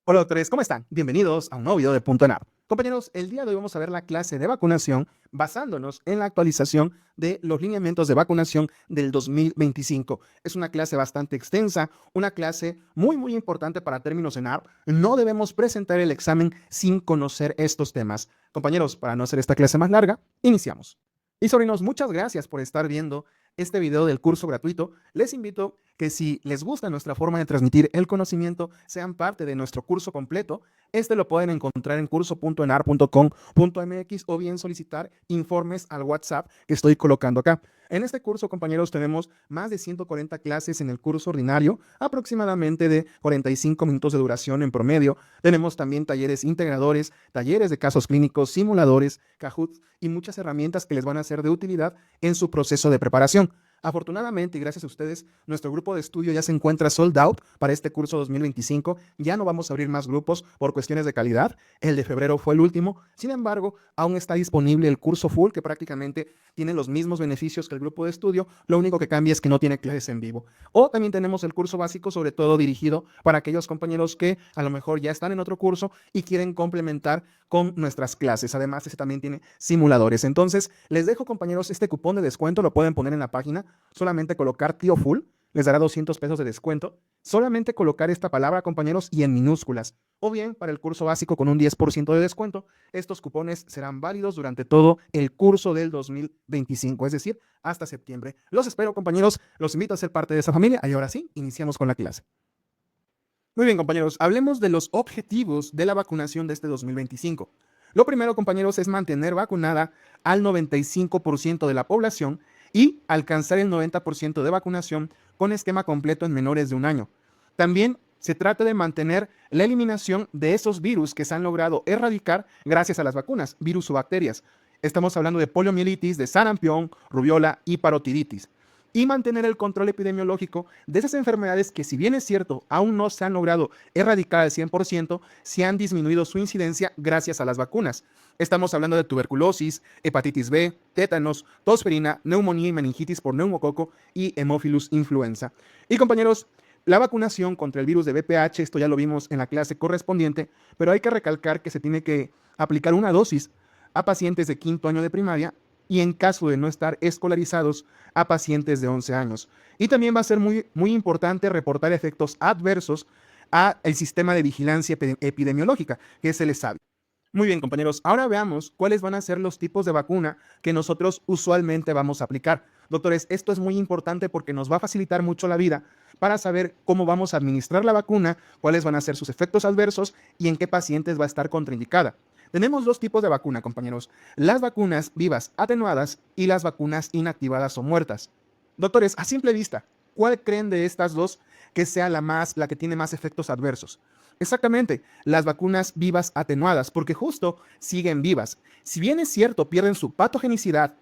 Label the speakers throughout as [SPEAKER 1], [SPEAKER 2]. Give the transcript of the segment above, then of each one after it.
[SPEAKER 1] Hola doctores, ¿cómo están? Bienvenidos a un nuevo video de Punto ENAR. Compañeros, el día de hoy vamos a ver la clase de vacunación basándonos en la actualización de los lineamientos de vacunación del 2025. Es una clase bastante extensa, una clase muy importante para términos ENAR. No debemos presentar el examen sin conocer estos temas. Compañeros, para no hacer esta clase más larga, iniciamos. Y sobrinos, muchas gracias por estar viendo este video del curso gratuito. Les invito que si les gusta nuestra forma de transmitir el conocimiento, sean parte de nuestro curso completo. Este lo pueden encontrar en curso.enar.com.mx o bien solicitar informes al WhatsApp que estoy colocando acá. En este curso, compañeros, tenemos más de 140 clases en el curso ordinario, aproximadamente de 45 minutos de duración en promedio. Tenemos también talleres integradores, talleres de casos clínicos, simuladores, Kahoots y muchas herramientas que les van a ser de utilidad en su proceso de preparación. Afortunadamente y gracias a ustedes, nuestro grupo de estudio ya se encuentra sold out para este curso 2025. Ya no vamos a abrir más grupos por cuestiones de calidad. El de febrero fue el último. Sin embargo, aún está disponible el curso full, que prácticamente tiene los mismos beneficios que el grupo de estudio. Lo único que cambia es que no tiene clases en vivo. O también tenemos el curso básico, sobre todo dirigido para aquellos compañeros que a lo mejor ya están en otro curso y quieren complementar con nuestras clases. Además, ese también tiene simuladores. Entonces, les dejo, compañeros, este cupón de descuento. Lo pueden poner en la página. Solamente colocar tío full les dará 200 pesos de descuento. Solamente colocar esta palabra, compañeros, y en minúsculas. O bien, para el curso básico con un 10% de descuento, estos cupones serán válidos durante todo el curso del 2025, es decir, hasta septiembre. Los espero, compañeros. Los invito a ser parte de esa familia. Y ahora sí, iniciamos con la clase. Muy bien, compañeros. Hablemos de los objetivos de la vacunación de este 2025. Lo primero, compañeros, es mantener vacunada al 95% de la población y alcanzar el 90% de vacunación con esquema completo en menores de un año. También se trata de mantener la eliminación de esos virus que se han logrado erradicar gracias a las vacunas, virus o bacterias. Estamos hablando de poliomielitis, de sarampión, rubiola y parotiditis. Y mantener el control epidemiológico de esas enfermedades que, si bien es cierto, aún no se han logrado erradicar al 100%, se han disminuido su incidencia gracias a las vacunas. Estamos hablando de tuberculosis, hepatitis B, tétanos, tosferina, neumonía y meningitis por neumococo y Haemophilus influenza. Y compañeros, la vacunación contra el virus de VPH, esto ya lo vimos en la clase correspondiente, pero hay que recalcar que se tiene que aplicar una dosis a pacientes de quinto año de primaria y, en caso de no estar escolarizados, a pacientes de 11 años. Y también va a ser muy importante reportar efectos adversos al sistema de vigilancia epidemiológica, que es el ESAVI. Muy bien, compañeros, ahora veamos cuáles van a ser los tipos de vacuna que nosotros usualmente vamos a aplicar. Doctores, esto es muy importante porque nos va a facilitar mucho la vida para saber cómo vamos a administrar la vacuna, cuáles van a ser sus efectos adversos y en qué pacientes va a estar contraindicada. Tenemos dos tipos de vacuna, compañeros: las vacunas vivas atenuadas y las vacunas inactivadas o muertas. Doctores, a simple vista, ¿cuál creen de estas dos que sea la que tiene más efectos adversos? Exactamente, las vacunas vivas atenuadas, porque justo siguen vivas. Si bien es cierto, pierden su patogenicidad,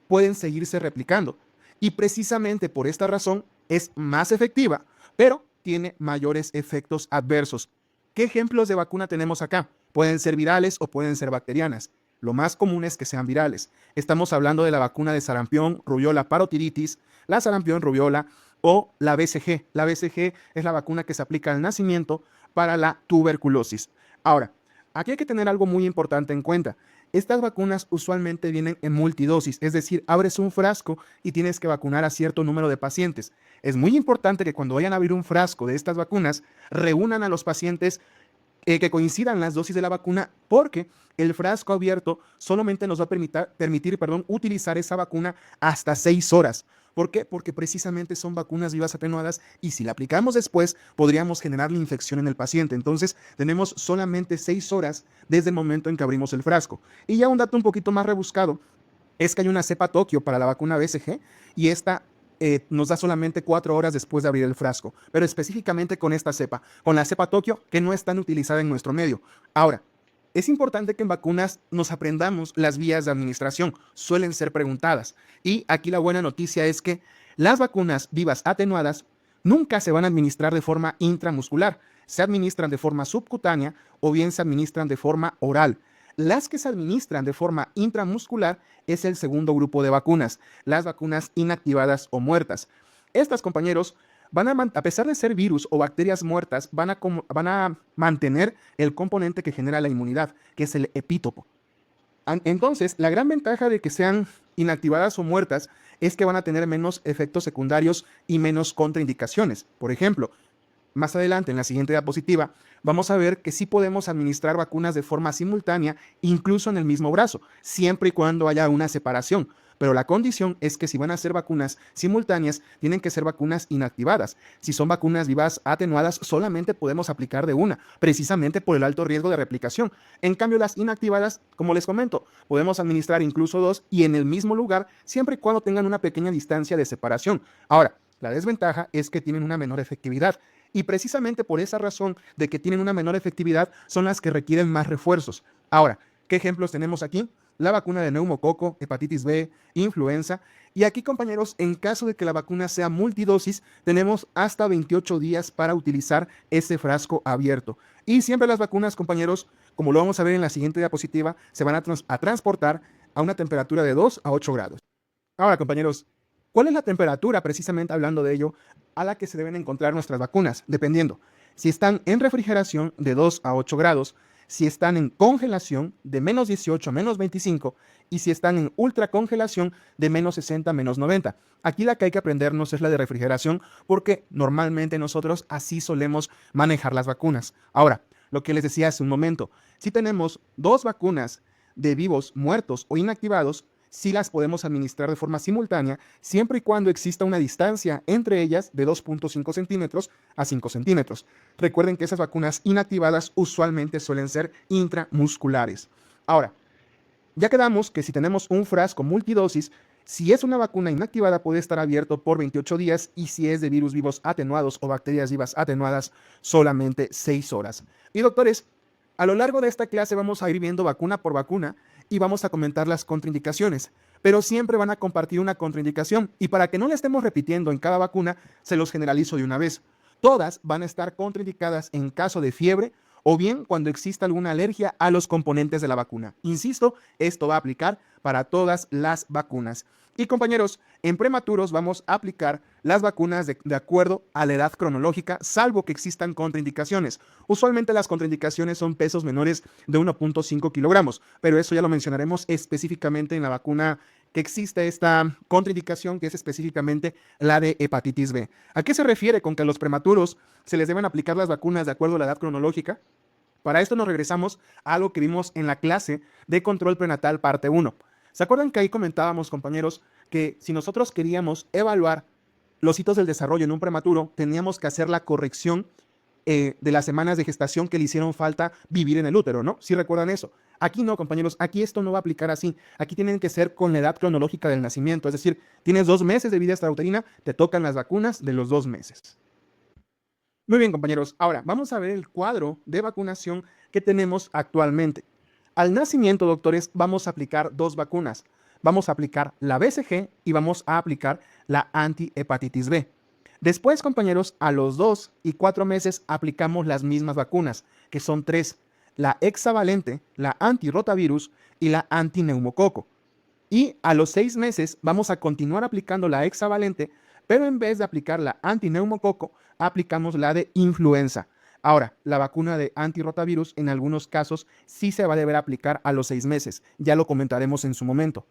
[SPEAKER 1] pueden seguirse replicando. Y precisamente por esta razón es más efectiva, pero tiene mayores efectos adversos. ¿Qué ejemplos de vacuna tenemos acá? Pueden ser virales o pueden ser bacterianas. Lo más común es que sean virales. Estamos hablando de la vacuna de sarampión, rubiola, parotiditis, la sarampión, rubiola o la BCG. La BCG es la vacuna que se aplica al nacimiento para la tuberculosis. Ahora, aquí hay que tener algo muy importante en cuenta. Estas vacunas usualmente vienen en multidosis, es decir, abres un frasco y tienes que vacunar a cierto número de pacientes. Es muy importante que cuando vayan a abrir un frasco de estas vacunas, reúnan a los pacientes que coincidan las dosis de la vacuna, porque el frasco abierto solamente nos va a permitir utilizar esa vacuna hasta 6 horas. ¿Por qué? Porque precisamente son vacunas vivas atenuadas y si la aplicamos después podríamos generar la infección en el paciente. Entonces tenemos solamente 6 horas desde el momento en que abrimos el frasco. Y ya un dato un poquito más rebuscado es que hay una cepa Tokio para la vacuna BCG y esta nos da solamente 4 horas después de abrir el frasco, pero específicamente con esta cepa, con la cepa Tokio, que no es tan utilizada en nuestro medio. Ahora, es importante que en vacunas nos aprendamos las vías de administración, suelen ser preguntadas. Y aquí la buena noticia es que las vacunas vivas atenuadas nunca se van a administrar de forma intramuscular, se administran de forma subcutánea o bien se administran de forma oral. Las que se administran de forma intramuscular es el segundo grupo de vacunas, las vacunas inactivadas o muertas. Estas, compañeros, a pesar de ser virus o bacterias muertas, van a mantener el componente que genera la inmunidad, que es el epítopo. Entonces, la gran ventaja de que sean inactivadas o muertas es que van a tener menos efectos secundarios y menos contraindicaciones. Por ejemplo, más adelante, en la siguiente diapositiva, vamos a ver que sí podemos administrar vacunas de forma simultánea, incluso en el mismo brazo, siempre y cuando haya una separación. Pero la condición es que si van a ser vacunas simultáneas, tienen que ser vacunas inactivadas. Si son vacunas vivas atenuadas, solamente podemos aplicar de una, precisamente por el alto riesgo de replicación. En cambio, las inactivadas, como les comento, podemos administrar incluso dos y en el mismo lugar, siempre y cuando tengan una pequeña distancia de separación. Ahora, la desventaja es que tienen una menor efectividad. Y precisamente por esa razón de que tienen una menor efectividad son las que requieren más refuerzos. Ahora, ¿qué ejemplos tenemos aquí? La vacuna de neumococo, hepatitis B, influenza. Y aquí, compañeros, en caso de que la vacuna sea multidosis, tenemos hasta 28 días para utilizar ese frasco abierto. Y siempre las vacunas, compañeros, como lo vamos a ver en la siguiente diapositiva, se van a transportar a una temperatura de 2 a 8 grados. Ahora, compañeros, ¿cuál es la temperatura, precisamente hablando de ello, a la que se deben encontrar nuestras vacunas? Dependiendo. Si están en refrigeración de 2 a 8 grados, si están en congelación de menos 18 a menos 25 y si están en ultracongelación de menos 60 a menos 90. Aquí la que hay que aprendernos es la de refrigeración porque normalmente nosotros así solemos manejar las vacunas. Ahora, lo que les decía hace un momento, si tenemos dos vacunas de vivos muertos o inactivados, sí las podemos administrar de forma simultánea, siempre y cuando exista una distancia entre ellas de 2.5 centímetros a 5 centímetros. Recuerden que esas vacunas inactivadas usualmente suelen ser intramusculares. Ahora, ya quedamos que si tenemos un frasco multidosis, si es una vacuna inactivada puede estar abierto por 28 días y si es de virus vivos atenuados o bacterias vivas atenuadas, solamente 6 horas. Y doctores, a lo largo de esta clase vamos a ir viendo vacuna por vacuna y vamos a comentar las contraindicaciones, pero siempre van a compartir una contraindicación y para que no le estemos repitiendo en cada vacuna, se los generalizo de una vez. Todas van a estar contraindicadas en caso de fiebre o bien cuando exista alguna alergia a los componentes de la vacuna. Insisto, esto va a aplicar para todas las vacunas. Y compañeros, en prematuros vamos a aplicar las vacunas de acuerdo a la edad cronológica, salvo que existan contraindicaciones. Usualmente las contraindicaciones son pesos menores de 1.5 kilogramos, pero eso ya lo mencionaremos específicamente en la vacuna que existe esta contraindicación, que es específicamente la de hepatitis B. ¿A qué se refiere con que a los prematuros se les deben aplicar las vacunas de acuerdo a la edad cronológica? Para esto nos regresamos a algo que vimos en la clase de control prenatal parte 1. ¿Se acuerdan que ahí comentábamos, compañeros, que si nosotros queríamos evaluar los hitos del desarrollo en un prematuro, teníamos que hacer la corrección de las semanas de gestación que le hicieron falta vivir en el útero, ¿no? ¿Sí recuerdan eso? Aquí no, compañeros, aquí esto no va a aplicar así. Aquí tienen que ser con la edad cronológica del nacimiento, es decir, tienes 2 meses de vida extrauterina, te tocan las vacunas de los 2 meses. Muy bien, compañeros, ahora vamos a ver el cuadro de vacunación que tenemos actualmente. Al nacimiento, doctores, vamos a aplicar 2 vacunas. Vamos a aplicar la BCG y vamos a aplicar la antihepatitis B. Después, compañeros, a los 2 y 4 meses aplicamos las mismas vacunas, que son 3, la hexavalente, la antirrotavirus y la antineumococo. Y a los 6 meses vamos a continuar aplicando la hexavalente, pero en vez de aplicar la antineumococo, aplicamos la de influenza. Ahora, la vacuna de antirrotavirus en algunos casos sí se va a deber aplicar a los 6 meses, ya lo comentaremos en su momento.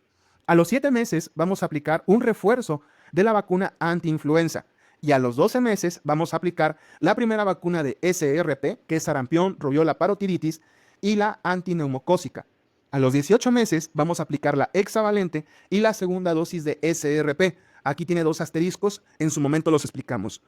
[SPEAKER 1] A los 7 meses vamos a aplicar un refuerzo de la vacuna antiinfluenza y a los 12 meses vamos a aplicar la primera vacuna de SRP, que es sarampión, rubiola, parotiditis, y la antineumocócica. A los 18 meses vamos a aplicar la hexavalente y la segunda dosis de SRP. Aquí tiene 2 asteriscos, en su momento los explicamos.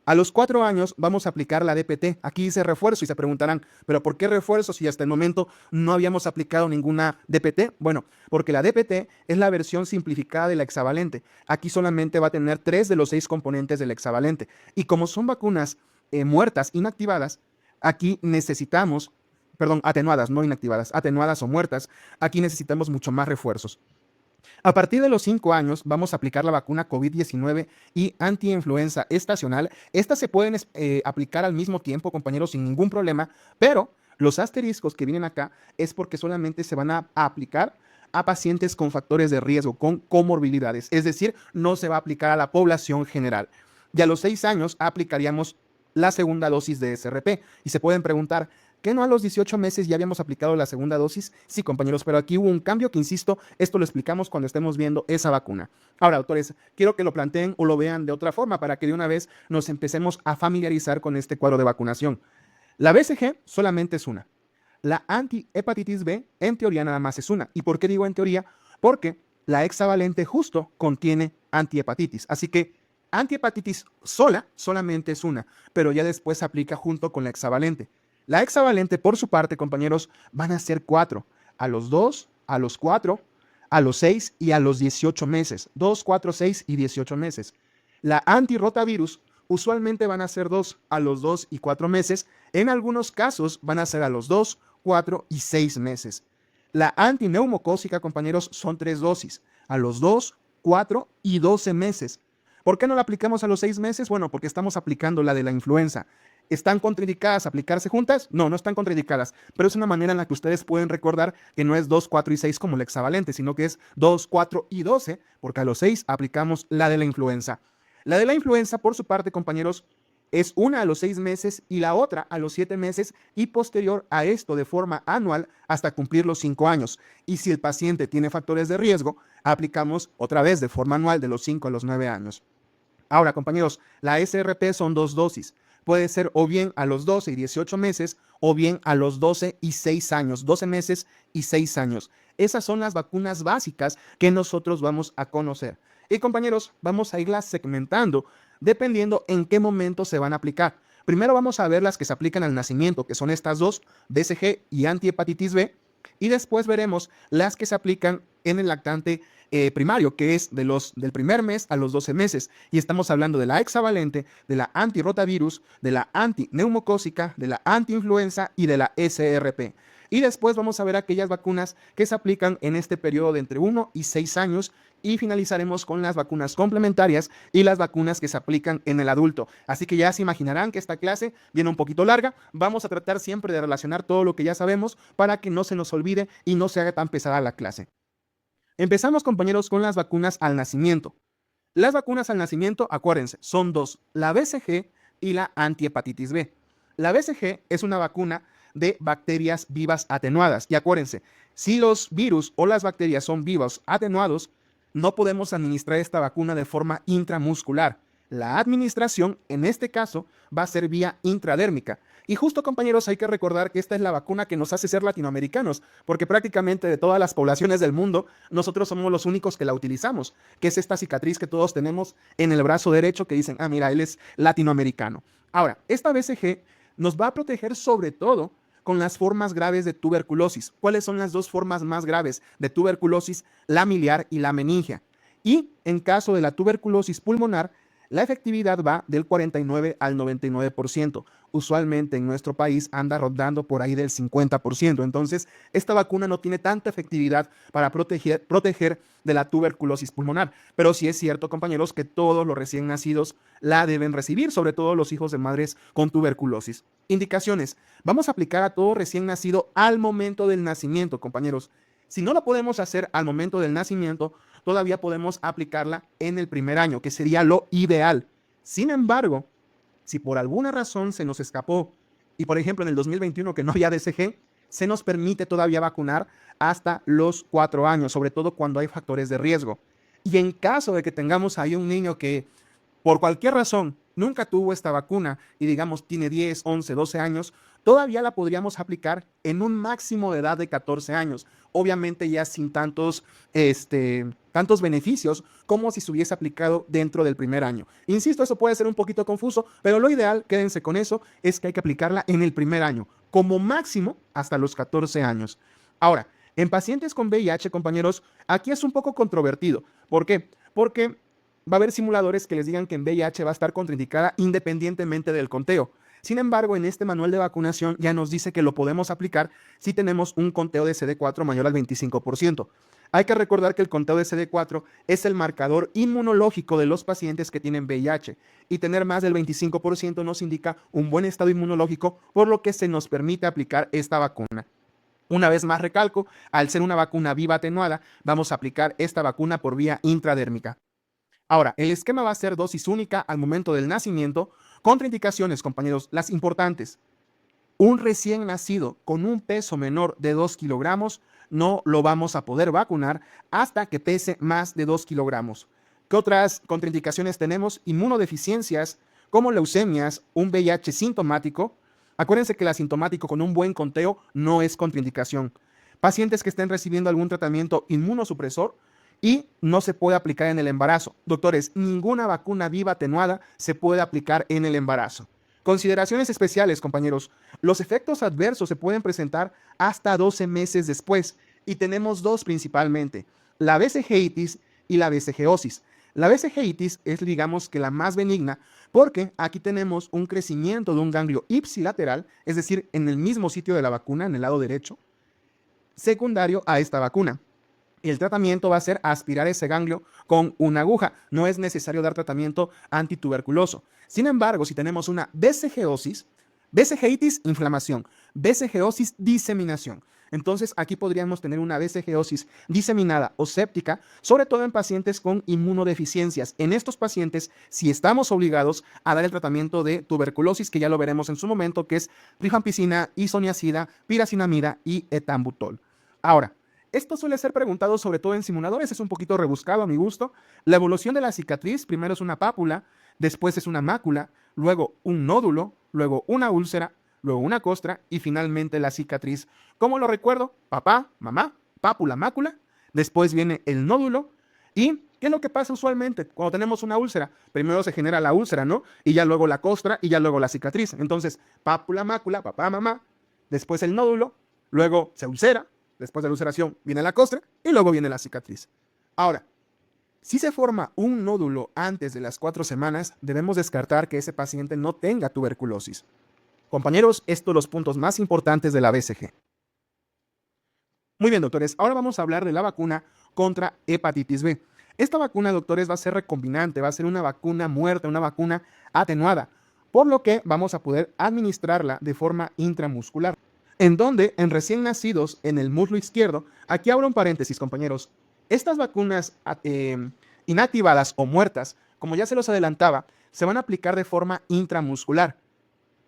[SPEAKER 1] A los 4 años vamos a aplicar la DPT. Aquí dice refuerzo y se preguntarán, ¿pero por qué refuerzo si hasta el momento no habíamos aplicado ninguna DPT? Bueno, porque la DPT es la versión simplificada de la hexavalente. Aquí solamente va a tener 3 de los 6 componentes de la hexavalente. Y como son vacunas muertas, inactivadas, aquí necesitamos, perdón, atenuadas, no inactivadas, atenuadas o muertas, aquí necesitamos mucho más refuerzos. A partir de los 5 años vamos a aplicar la vacuna COVID-19 y antiinfluenza estacional. Estas se pueden aplicar al mismo tiempo, compañeros, sin ningún problema, pero los asteriscos que vienen acá es porque solamente se van a aplicar a pacientes con factores de riesgo, con comorbilidades, es decir, no se va a aplicar a la población general. y a los 6 años aplicaríamos la segunda dosis de SRP. Y se pueden preguntar, ¿qué no a los 18 meses ya habíamos aplicado la segunda dosis? Sí, compañeros, pero aquí hubo un cambio que, insisto, esto lo explicamos cuando estemos viendo esa vacuna. Ahora, doctores, quiero que lo planteen o lo vean de otra forma para que de una vez nos empecemos a familiarizar con este cuadro de vacunación. La BCG solamente es una. La antihepatitis B, en teoría, nada más es una. ¿Y por qué digo en teoría? Porque la hexavalente justo contiene antihepatitis. Así que antihepatitis sola solamente es una, pero ya después se aplica junto con la hexavalente. La hexavalente, por su parte, compañeros, van a ser 4. A los 2, a los 4, a los 6 y a los 18 meses. 2, 4, 6 y 18 meses. La antirrotavirus usualmente van a ser 2 a los 2 y 4 meses. En algunos casos van a ser a los 2, 4 y 6 meses. La antineumocócica, compañeros, son 3 dosis, a los 2, 4 y 12 meses. ¿Por qué no la aplicamos a los 6 meses? Bueno, porque estamos aplicando la de la influenza. ¿Están contraindicadas aplicarse juntas? No, no están contraindicadas, pero es una manera en la que ustedes pueden recordar que no es 2, 4 y 6 como la hexavalente, sino que es 2, 4 y 12, porque a los 6 aplicamos la de la influenza. La de la influenza, por su parte, compañeros, es una a los 6 meses y la otra a los 7 meses y posterior a esto de forma anual hasta cumplir los 5 años. Y si el paciente tiene factores de riesgo, aplicamos otra vez de forma anual de los 5 a los 9 años. Ahora, compañeros, la SRP son 2 dosis. Puede ser o bien a los 12 y 18 meses o bien a los 12 y 6 años, 12 meses y 6 años. Esas son las vacunas básicas que nosotros vamos a conocer. Y compañeros, vamos a irlas segmentando dependiendo en qué momento se van a aplicar. Primero vamos a ver las que se aplican al nacimiento, que son estas dos, BCG y antihepatitis B, y después veremos las que se aplican en el lactante primario, que es del primer mes a los 12 meses. Y estamos hablando de la hexavalente, de la antirrotavirus, de la antineumocócica, de la antiinfluenza y de la SRP. Y después vamos a ver aquellas vacunas que se aplican en este periodo de entre 1 y 6 años y finalizaremos con las vacunas complementarias y las vacunas que se aplican en el adulto. Así que ya se imaginarán que esta clase viene un poquito larga. Vamos a tratar siempre de relacionar todo lo que ya sabemos para que no se nos olvide y no se haga tan pesada la clase. Empezamos, compañeros, con las vacunas al nacimiento. Las vacunas al nacimiento, acuérdense, son dos, la BCG y la antihepatitis B. La BCG es una vacuna de bacterias vivas atenuadas. Y acuérdense, si los virus o las bacterias son vivos atenuados, no podemos administrar esta vacuna de forma intramuscular. La administración, en este caso, va a ser vía intradérmica. Y justo, compañeros, hay que recordar que esta es la vacuna que nos hace ser latinoamericanos, porque prácticamente de todas las poblaciones del mundo, nosotros somos los únicos que la utilizamos, que es esta cicatriz que todos tenemos en el brazo derecho que dicen, ah, mira, él es latinoamericano. Ahora, esta BCG nos va a proteger sobre todo con las formas graves de tuberculosis. ¿Cuáles son las dos formas más graves de tuberculosis? La miliar y la meningia. Y en caso de la tuberculosis pulmonar, la efectividad va del 49 al 99%. Usualmente en nuestro país anda rondando por ahí del 50%. Entonces, esta vacuna no tiene tanta efectividad para proteger de la tuberculosis pulmonar. Pero sí es cierto, compañeros, que todos los recién nacidos la deben recibir, sobre todo los hijos de madres con tuberculosis. Indicaciones. Vamos a aplicar a todo recién nacido al momento del nacimiento, compañeros. Si no lo podemos hacer al momento del nacimiento, todavía podemos aplicarla en el primer año, que sería lo ideal. Sin embargo, si por alguna razón se nos escapó y, por ejemplo, en el 2021 que no había DCG, se nos permite todavía vacunar hasta los 4 años, sobre todo cuando hay factores de riesgo. Y en caso de que tengamos ahí un niño que por cualquier razón nunca tuvo esta vacuna y digamos tiene 10, 11, 12 años, todavía la podríamos aplicar en un máximo de edad de 14 años. Obviamente ya sin tantos beneficios como si se hubiese aplicado dentro del primer año. Insisto, eso puede ser un poquito confuso, pero lo ideal, quédense con eso, es que hay que aplicarla en el primer año, como máximo hasta los 14 años. Ahora, en pacientes con VIH, compañeros, aquí es un poco controvertido. ¿Por qué? Porque va a haber simuladores que les digan que en VIH va a estar contraindicada independientemente del conteo. Sin embargo, en este manual de vacunación ya nos dice que lo podemos aplicar si tenemos un conteo de CD4 mayor al 25%. Hay que recordar que el conteo de CD4 es el marcador inmunológico de los pacientes que tienen VIH y tener más del 25% nos indica un buen estado inmunológico, por lo que se nos permite aplicar esta vacuna. Una vez más recalco, al ser una vacuna viva atenuada, vamos a aplicar esta vacuna por vía intradérmica. Ahora, el esquema va a ser dosis única al momento del nacimiento. Contraindicaciones, compañeros, las importantes. Un recién nacido con un peso menor de 2 kilogramos no lo vamos a poder vacunar hasta que pese más de 2 kilogramos. ¿Qué otras contraindicaciones tenemos? Inmunodeficiencias como leucemias, un VIH sintomático. Acuérdense que el asintomático con un buen conteo no es contraindicación. Pacientes que estén recibiendo algún tratamiento inmunosupresor y no se puede aplicar en el embarazo. Doctores, ninguna vacuna viva atenuada se puede aplicar en el embarazo. Consideraciones especiales, compañeros. Los efectos adversos se pueden presentar hasta 12 meses después y tenemos dos principalmente, la vesiceitis y la vesiciosis. La vesiceitis es, digamos, que la más benigna porque aquí tenemos un crecimiento de un ganglio ipsilateral, es decir, en el mismo sitio de la vacuna, en el lado derecho, secundario a esta vacuna. Y el tratamiento va a ser aspirar ese ganglio con una aguja. No es necesario dar tratamiento antituberculoso. Sin embargo, si tenemos una vesiciosis, vesiceitis, inflamación, vesiciosis, diseminación. Entonces, aquí podríamos tener una vesiciosis diseminada o séptica, sobre todo en pacientes con inmunodeficiencias. En estos pacientes, si estamos obligados a dar el tratamiento de tuberculosis, que ya lo veremos en su momento, que es rifampicina, isoniazida, piracinamida y etambutol. Ahora, esto suele ser preguntado sobre todo en simuladores, es un poquito rebuscado a mi gusto. La evolución de la cicatriz, primero es una pápula, después es una mácula, luego un nódulo, luego una úlcera, luego una costra y finalmente la cicatriz. ¿Cómo lo recuerdo? Papá, mamá, pápula, mácula, después viene el nódulo y ¿qué es lo que pasa usualmente cuando tenemos una úlcera? Primero se genera la úlcera, ¿no? Y ya luego la costra y ya luego la cicatriz. Entonces, pápula, mácula, papá, mamá, después el nódulo, luego se ulcera. Después de la ulceración viene la costra y luego viene la cicatriz. Ahora, si se forma un nódulo antes de las 4 semanas, debemos descartar que ese paciente no tenga tuberculosis. Compañeros, estos son los puntos más importantes de la BCG. Muy bien, doctores, ahora vamos a hablar de la vacuna contra hepatitis B. Esta vacuna, doctores, va a ser recombinante, va a ser una vacuna muerta, una vacuna atenuada, por lo que vamos a poder administrarla de forma intramuscular. En donde en recién nacidos en el muslo izquierdo, aquí abro un paréntesis, compañeros, estas vacunas inactivadas o muertas, como ya se los adelantaba, se van a aplicar de forma intramuscular.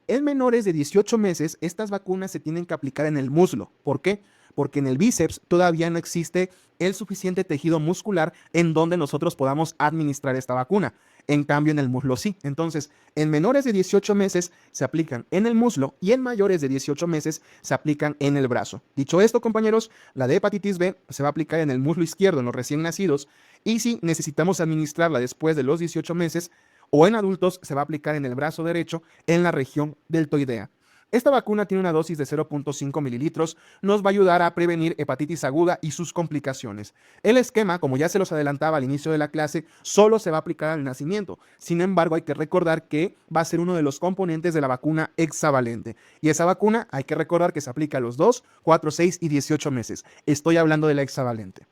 [SPEAKER 1] En menores de 18 meses, estas vacunas se tienen que aplicar en el muslo. ¿Por qué? Porque en el bíceps todavía no existe el suficiente tejido muscular en donde nosotros podamos administrar esta vacuna. En cambio, en el muslo sí. Entonces, en menores de 18 meses se aplican en el muslo y en mayores de 18 meses se aplican en el brazo. Dicho esto, compañeros, la de hepatitis B se va a aplicar en el muslo izquierdo en los recién nacidos y si necesitamos administrarla después de los 18 meses o en adultos se va a aplicar en el brazo derecho en la región deltoidea. Esta vacuna tiene una dosis de 0.5 mililitros, nos va a ayudar a prevenir hepatitis aguda y sus complicaciones. El esquema, como ya se los adelantaba al inicio de la clase, solo se va a aplicar al nacimiento. Sin embargo, hay que recordar que va a ser uno de los componentes de la vacuna hexavalente. Y esa vacuna hay que recordar que se aplica a los 2, 4, 6 y 18 meses. Estoy hablando de la hexavalente.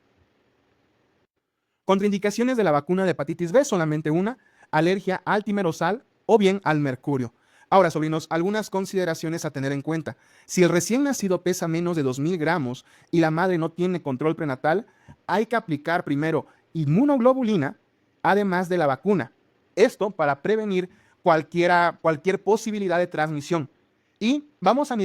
[SPEAKER 1] Contraindicaciones de la vacuna de hepatitis B, solamente una, alergia al timerosal o bien al mercurio. Ahora, sobrinos, algunas consideraciones a tener en cuenta. Si el recién nacido pesa menos de 2.000 gramos y la madre no tiene control prenatal, hay que aplicar primero inmunoglobulina, además de la vacuna. Esto para prevenir cualquier posibilidad de transmisión. Y vamos a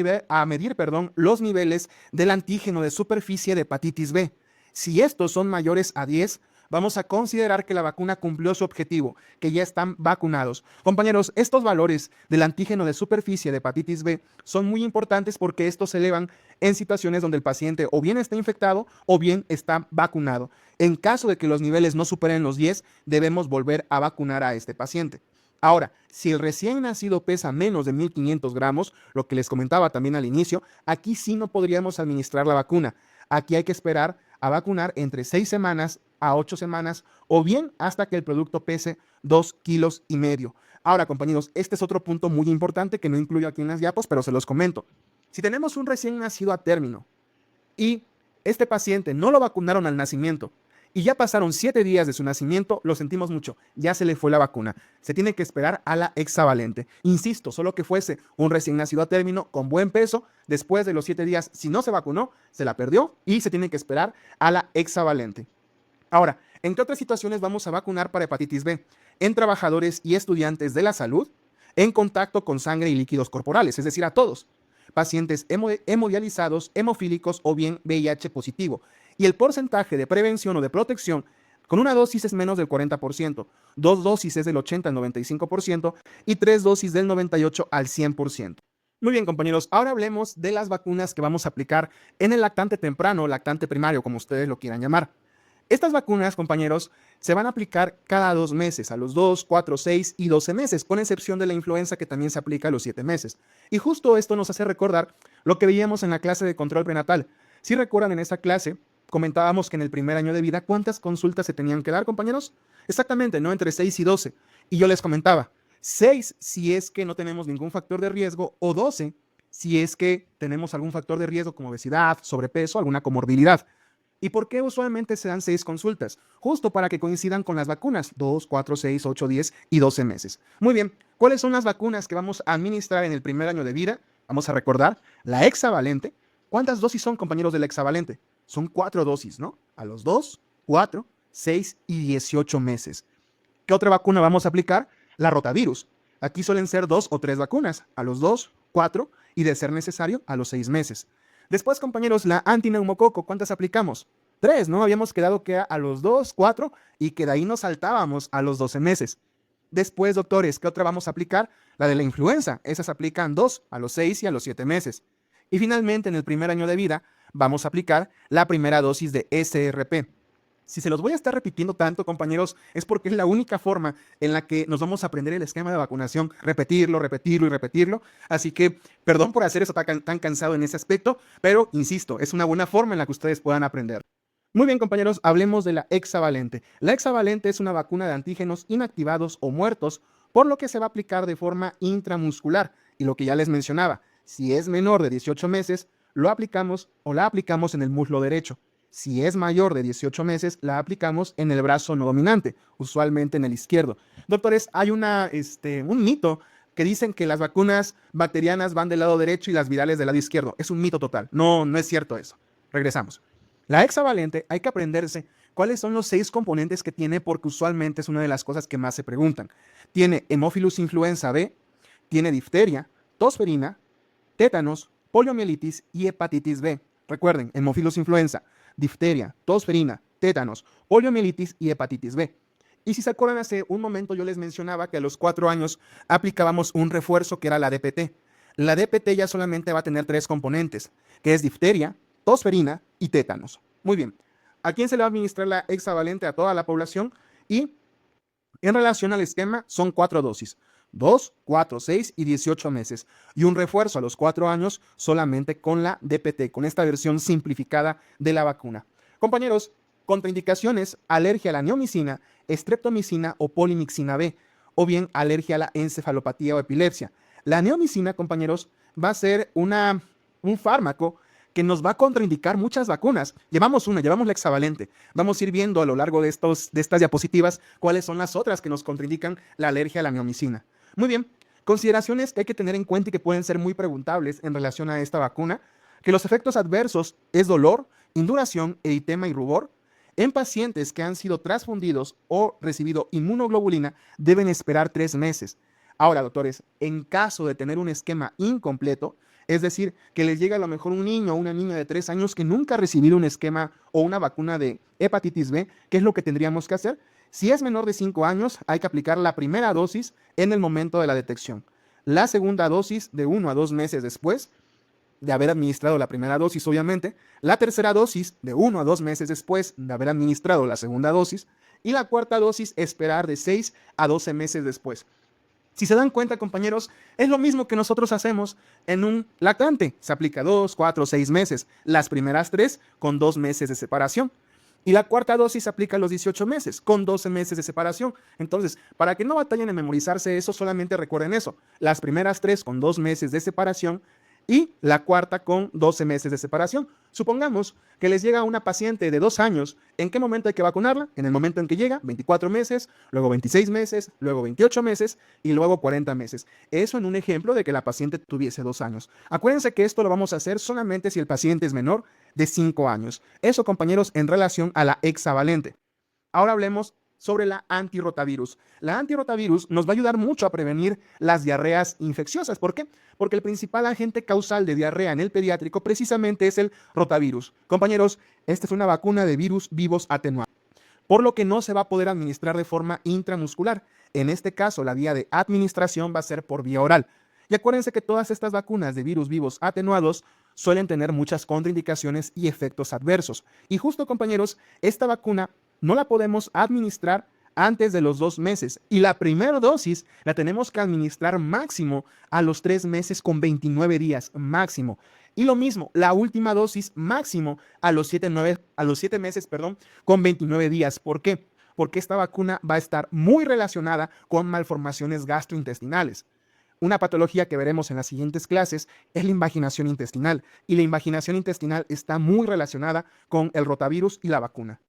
[SPEAKER 1] medir los niveles del antígeno de superficie de hepatitis B. Si estos son mayores a 10, vamos a considerar que la vacuna cumplió su objetivo, que ya están vacunados. Compañeros, estos valores del antígeno de superficie de hepatitis B son muy importantes porque estos se elevan en situaciones donde el paciente o bien está infectado o bien está vacunado. En caso de que los niveles no superen los 10, debemos volver a vacunar a este paciente. Ahora, si el recién nacido pesa menos de 1.500 gramos, lo que les comentaba también al inicio, aquí sí no podríamos administrar la vacuna. Aquí hay que esperar a vacunar entre 6 semanas a 8 semanas o bien hasta que el producto pese 2,5 kilos. Ahora, compañeros, este es otro punto muy importante que no incluyo aquí en las diapos, pero se los comento. Si tenemos un recién nacido a término y este paciente no lo vacunaron al nacimiento y ya pasaron 7 días de su nacimiento, lo sentimos mucho, ya se le fue la vacuna. Se tiene que esperar a la hexavalente. Insisto, solo que fuese un recién nacido a término con buen peso, después de los 7 días, si no se vacunó, se la perdió y se tiene que esperar a la hexavalente. Ahora, ¿En qué otras situaciones vamos a vacunar para hepatitis B? En trabajadores y estudiantes de la salud, en contacto con sangre y líquidos corporales, es decir, a todos. Pacientes hemodializados, hemofílicos o bien VIH positivo. Y el porcentaje de prevención o de protección con una dosis es menos del 40%, dos dosis es del 80 al 95% y tres dosis del 98 al 100%. Muy bien, compañeros, ahora hablemos de las vacunas que vamos a aplicar en el lactante temprano o lactante primario, como ustedes lo quieran llamar. Estas vacunas, compañeros, se van a aplicar cada 2 meses, a los 2, 4, 6 y 12 meses, con excepción de la influenza que también se aplica a los 7 meses. Y justo esto nos hace recordar lo que veíamos en la clase de control prenatal. Si recuerdan, en esa clase comentábamos que en el primer año de vida, ¿cuántas consultas se tenían que dar, compañeros? Exactamente, ¿no? Entre 6 y 12. Y yo les comentaba, 6 si es que no tenemos ningún factor de riesgo o 12 si es que tenemos algún factor de riesgo como obesidad, sobrepeso, alguna comorbilidad. ¿Y por qué usualmente se dan 6 consultas? Justo para que coincidan con las vacunas, 2, 4, 6, 8, 10 y 12 meses. Muy bien, ¿cuáles son las vacunas que vamos a administrar en el primer año de vida? Vamos a recordar, la hexavalente. ¿Cuántas dosis son, compañeros, de la hexavalente? Son 4 dosis, ¿no? A los 2, 4, 6 y 18 meses. ¿Qué otra vacuna vamos a aplicar? La rotavirus. Aquí suelen ser 2 o 3 vacunas, a los 2, 4 y de ser necesario a los 6 meses. Después, compañeros, la antineumococo, ¿cuántas aplicamos? 3, ¿no? Habíamos quedado que a los 2, 4 y que de ahí nos saltábamos a los 12 meses. Después, doctores, ¿qué otra vamos a aplicar? La de la influenza. Esas aplican 2, a los 6 y a los 7 meses. Y finalmente, en el primer año de vida, vamos a aplicar la primera dosis de SRP. Si se los voy a estar repitiendo tanto, compañeros, es porque es la única forma en la que nos vamos a aprender el esquema de vacunación, repetirlo, repetirlo y repetirlo. Así que, perdón por hacer eso tan cansado en ese aspecto, pero, insisto, es una buena forma en la que ustedes puedan aprender. Muy bien, compañeros, hablemos de la hexavalente. La hexavalente es una vacuna de antígenos inactivados o muertos, por lo que se va a aplicar de forma intramuscular. Y lo que ya les mencionaba, si es menor de 18 meses, lo aplicamos o la aplicamos en el muslo derecho. Si es mayor de 18 meses, la aplicamos en el brazo no dominante, usualmente en el izquierdo. Doctores, hay un mito que dicen que las vacunas bacterianas van del lado derecho y las virales del lado izquierdo. Es un mito total. No, no es cierto eso. Regresamos. La hexavalente hay que aprenderse cuáles son los 6 componentes que tiene porque usualmente es una de las cosas que más se preguntan. Tiene Haemophilus influenza B, tiene difteria, tosferina, tétanos, poliomielitis y hepatitis B. Recuerden, Haemophilus influenza, difteria, tosferina, tétanos, poliomielitis y hepatitis B. Y si se acuerdan, hace un momento yo les mencionaba que a los 4 años aplicábamos un refuerzo que era la DPT. La DPT ya solamente va a tener 3 componentes, que es difteria, tosferina y tétanos. Muy bien. ¿A quién se le va a administrar la hexavalente? A toda la población. Y en relación al esquema, son 4 dosis. 2, 4, 6 y 18 meses. Y un refuerzo a los 4 años solamente con la DPT, con esta versión simplificada de la vacuna. Compañeros, contraindicaciones: alergia a la neomicina, streptomicina o polimixina B, o bien alergia a la encefalopatía o epilepsia. La neomicina, compañeros, va a ser un fármaco que nos va a contraindicar muchas vacunas. Llevamos la hexavalente. Vamos a ir viendo a lo largo de estas diapositivas cuáles son las otras que nos contraindican la alergia a la neomicina. Muy bien, consideraciones que hay que tener en cuenta y que pueden ser muy preguntables en relación a esta vacuna, que los efectos adversos es dolor, induración, eritema y rubor. En pacientes que han sido transfundidos o recibido inmunoglobulina, deben esperar 3 meses. Ahora, doctores, en caso de tener un esquema incompleto, es decir, que les llega a lo mejor un niño o una niña de 3 años que nunca ha recibido un esquema o una vacuna de hepatitis B, ¿qué es lo que tendríamos que hacer? Si es menor de 5 años, hay que aplicar la primera dosis en el momento de la detección. La segunda dosis de 1 a 2 meses después de haber administrado la primera dosis, obviamente. La tercera dosis de 1 a 2 meses después de haber administrado la segunda dosis. Y la cuarta dosis esperar de 6 a 12 meses después. Si se dan cuenta, compañeros, es lo mismo que nosotros hacemos en un lactante. Se aplica 2, 4, 6 meses. Las primeras 3 con 2 meses de separación. Y la cuarta dosis se aplica a los 18 meses, con 12 meses de separación. Entonces, para que no batallen en memorizarse eso, solamente recuerden eso. Las primeras 3 con 2 meses de separación y la cuarta con 12 meses de separación. Supongamos que les llega una paciente de 2 años. ¿En qué momento hay que vacunarla? En el momento en que llega, 24 meses, luego 26 meses, luego 28 meses y luego 40 meses. Eso en un ejemplo de que la paciente tuviese 2 años. Acuérdense que esto lo vamos a hacer solamente si el paciente es menor de 5 años. Eso, compañeros, en relación a la hexavalente. Ahora hablemos sobre la antirrotavirus. La antirrotavirus nos va a ayudar mucho a prevenir las diarreas infecciosas. ¿Por qué? Porque el principal agente causal de diarrea en el pediátrico precisamente es el rotavirus. Compañeros, esta es una vacuna de virus vivos atenuados, por lo que no se va a poder administrar de forma intramuscular. En este caso, la vía de administración va a ser por vía oral. Y acuérdense que todas estas vacunas de virus vivos atenuados suelen tener muchas contraindicaciones y efectos adversos. Y justo, compañeros, esta vacuna no la podemos administrar antes de los 2 meses. Y la primera dosis la tenemos que administrar máximo a los 3 meses con 29 días, máximo. Y lo mismo, la última dosis máximo a los 7 meses, con 29 días. ¿Por qué? Porque esta vacuna va a estar muy relacionada con malformaciones gastrointestinales. Una patología que veremos en las siguientes clases es la invaginación intestinal, y la invaginación intestinal está muy relacionada con el rotavirus y la vacuna.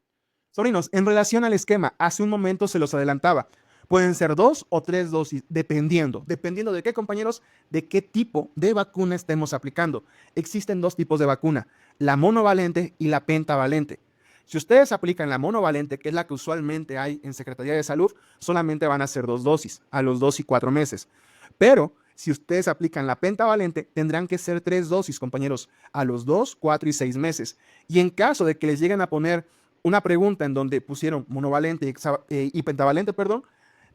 [SPEAKER 1] Sobrinos, en relación al esquema, hace un momento se los adelantaba. Pueden ser 2 o 3 dosis, dependiendo. ¿Dependiendo de qué, compañeros? De qué tipo de vacuna estemos aplicando. Existen 2 tipos de vacuna, la monovalente y la pentavalente. Si ustedes aplican la monovalente, que es la que usualmente hay en Secretaría de Salud, solamente van a ser 2 dosis, a los 2 y 4 meses. Pero si ustedes aplican la pentavalente, tendrán que ser 3 dosis, compañeros, a los 2, 4 y 6 meses. Y en caso de que les lleguen a poner una pregunta en donde pusieron monovalente y pentavalente,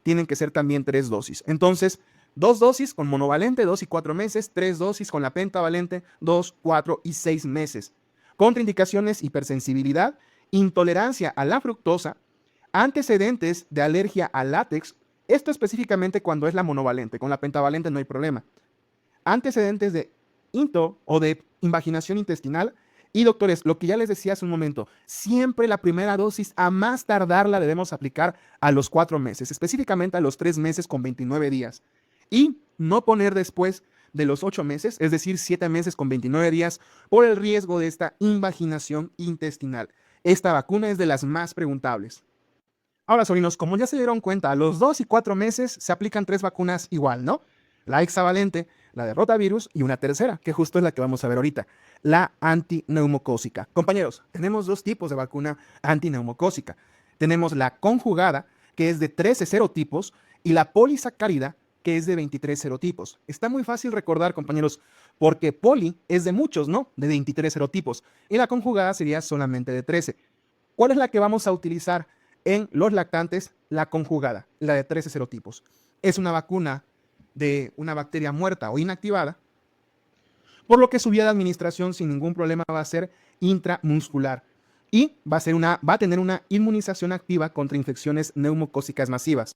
[SPEAKER 1] tienen que ser también 3 dosis. Entonces, 2 dosis con monovalente, 2 y 4 meses, 3 dosis con la pentavalente, 2, 4 y 6 meses. Contraindicaciones: hipersensibilidad, intolerancia a la fructosa, antecedentes de alergia al látex, esto específicamente cuando es la monovalente. Con la pentavalente no hay problema. Antecedentes de into o de invaginación intestinal. Y doctores, lo que ya les decía hace un momento, siempre la primera dosis a más tardar la debemos aplicar a los 4 meses, específicamente a los 3 meses con 29 días. Y no poner después de los 8 meses, es decir, 7 meses con 29 días, por el riesgo de esta invaginación intestinal. Esta vacuna es de las más preguntables. Ahora, sobrinos, como ya se dieron cuenta, a los 2 y 4 meses se aplican 3 vacunas igual, ¿no? La hexavalente, la de rotavirus y una tercera, que justo es la que vamos a ver ahorita, la antineumocócica. Compañeros, tenemos 2 tipos de vacuna antineumocócica. Tenemos la conjugada, que es de 13 serotipos, y la polisacárida, que es de 23 serotipos. Está muy fácil recordar, compañeros, porque poli es de muchos, ¿no? De 23 serotipos, y la conjugada sería solamente de 13. ¿Cuál es la que vamos a utilizar en los lactantes? La conjugada, la de 13 serotipos. Es una vacuna de una bacteria muerta o inactivada, por lo que su vía de administración sin ningún problema va a ser intramuscular y va a tener una inmunización activa contra infecciones neumocócicas masivas.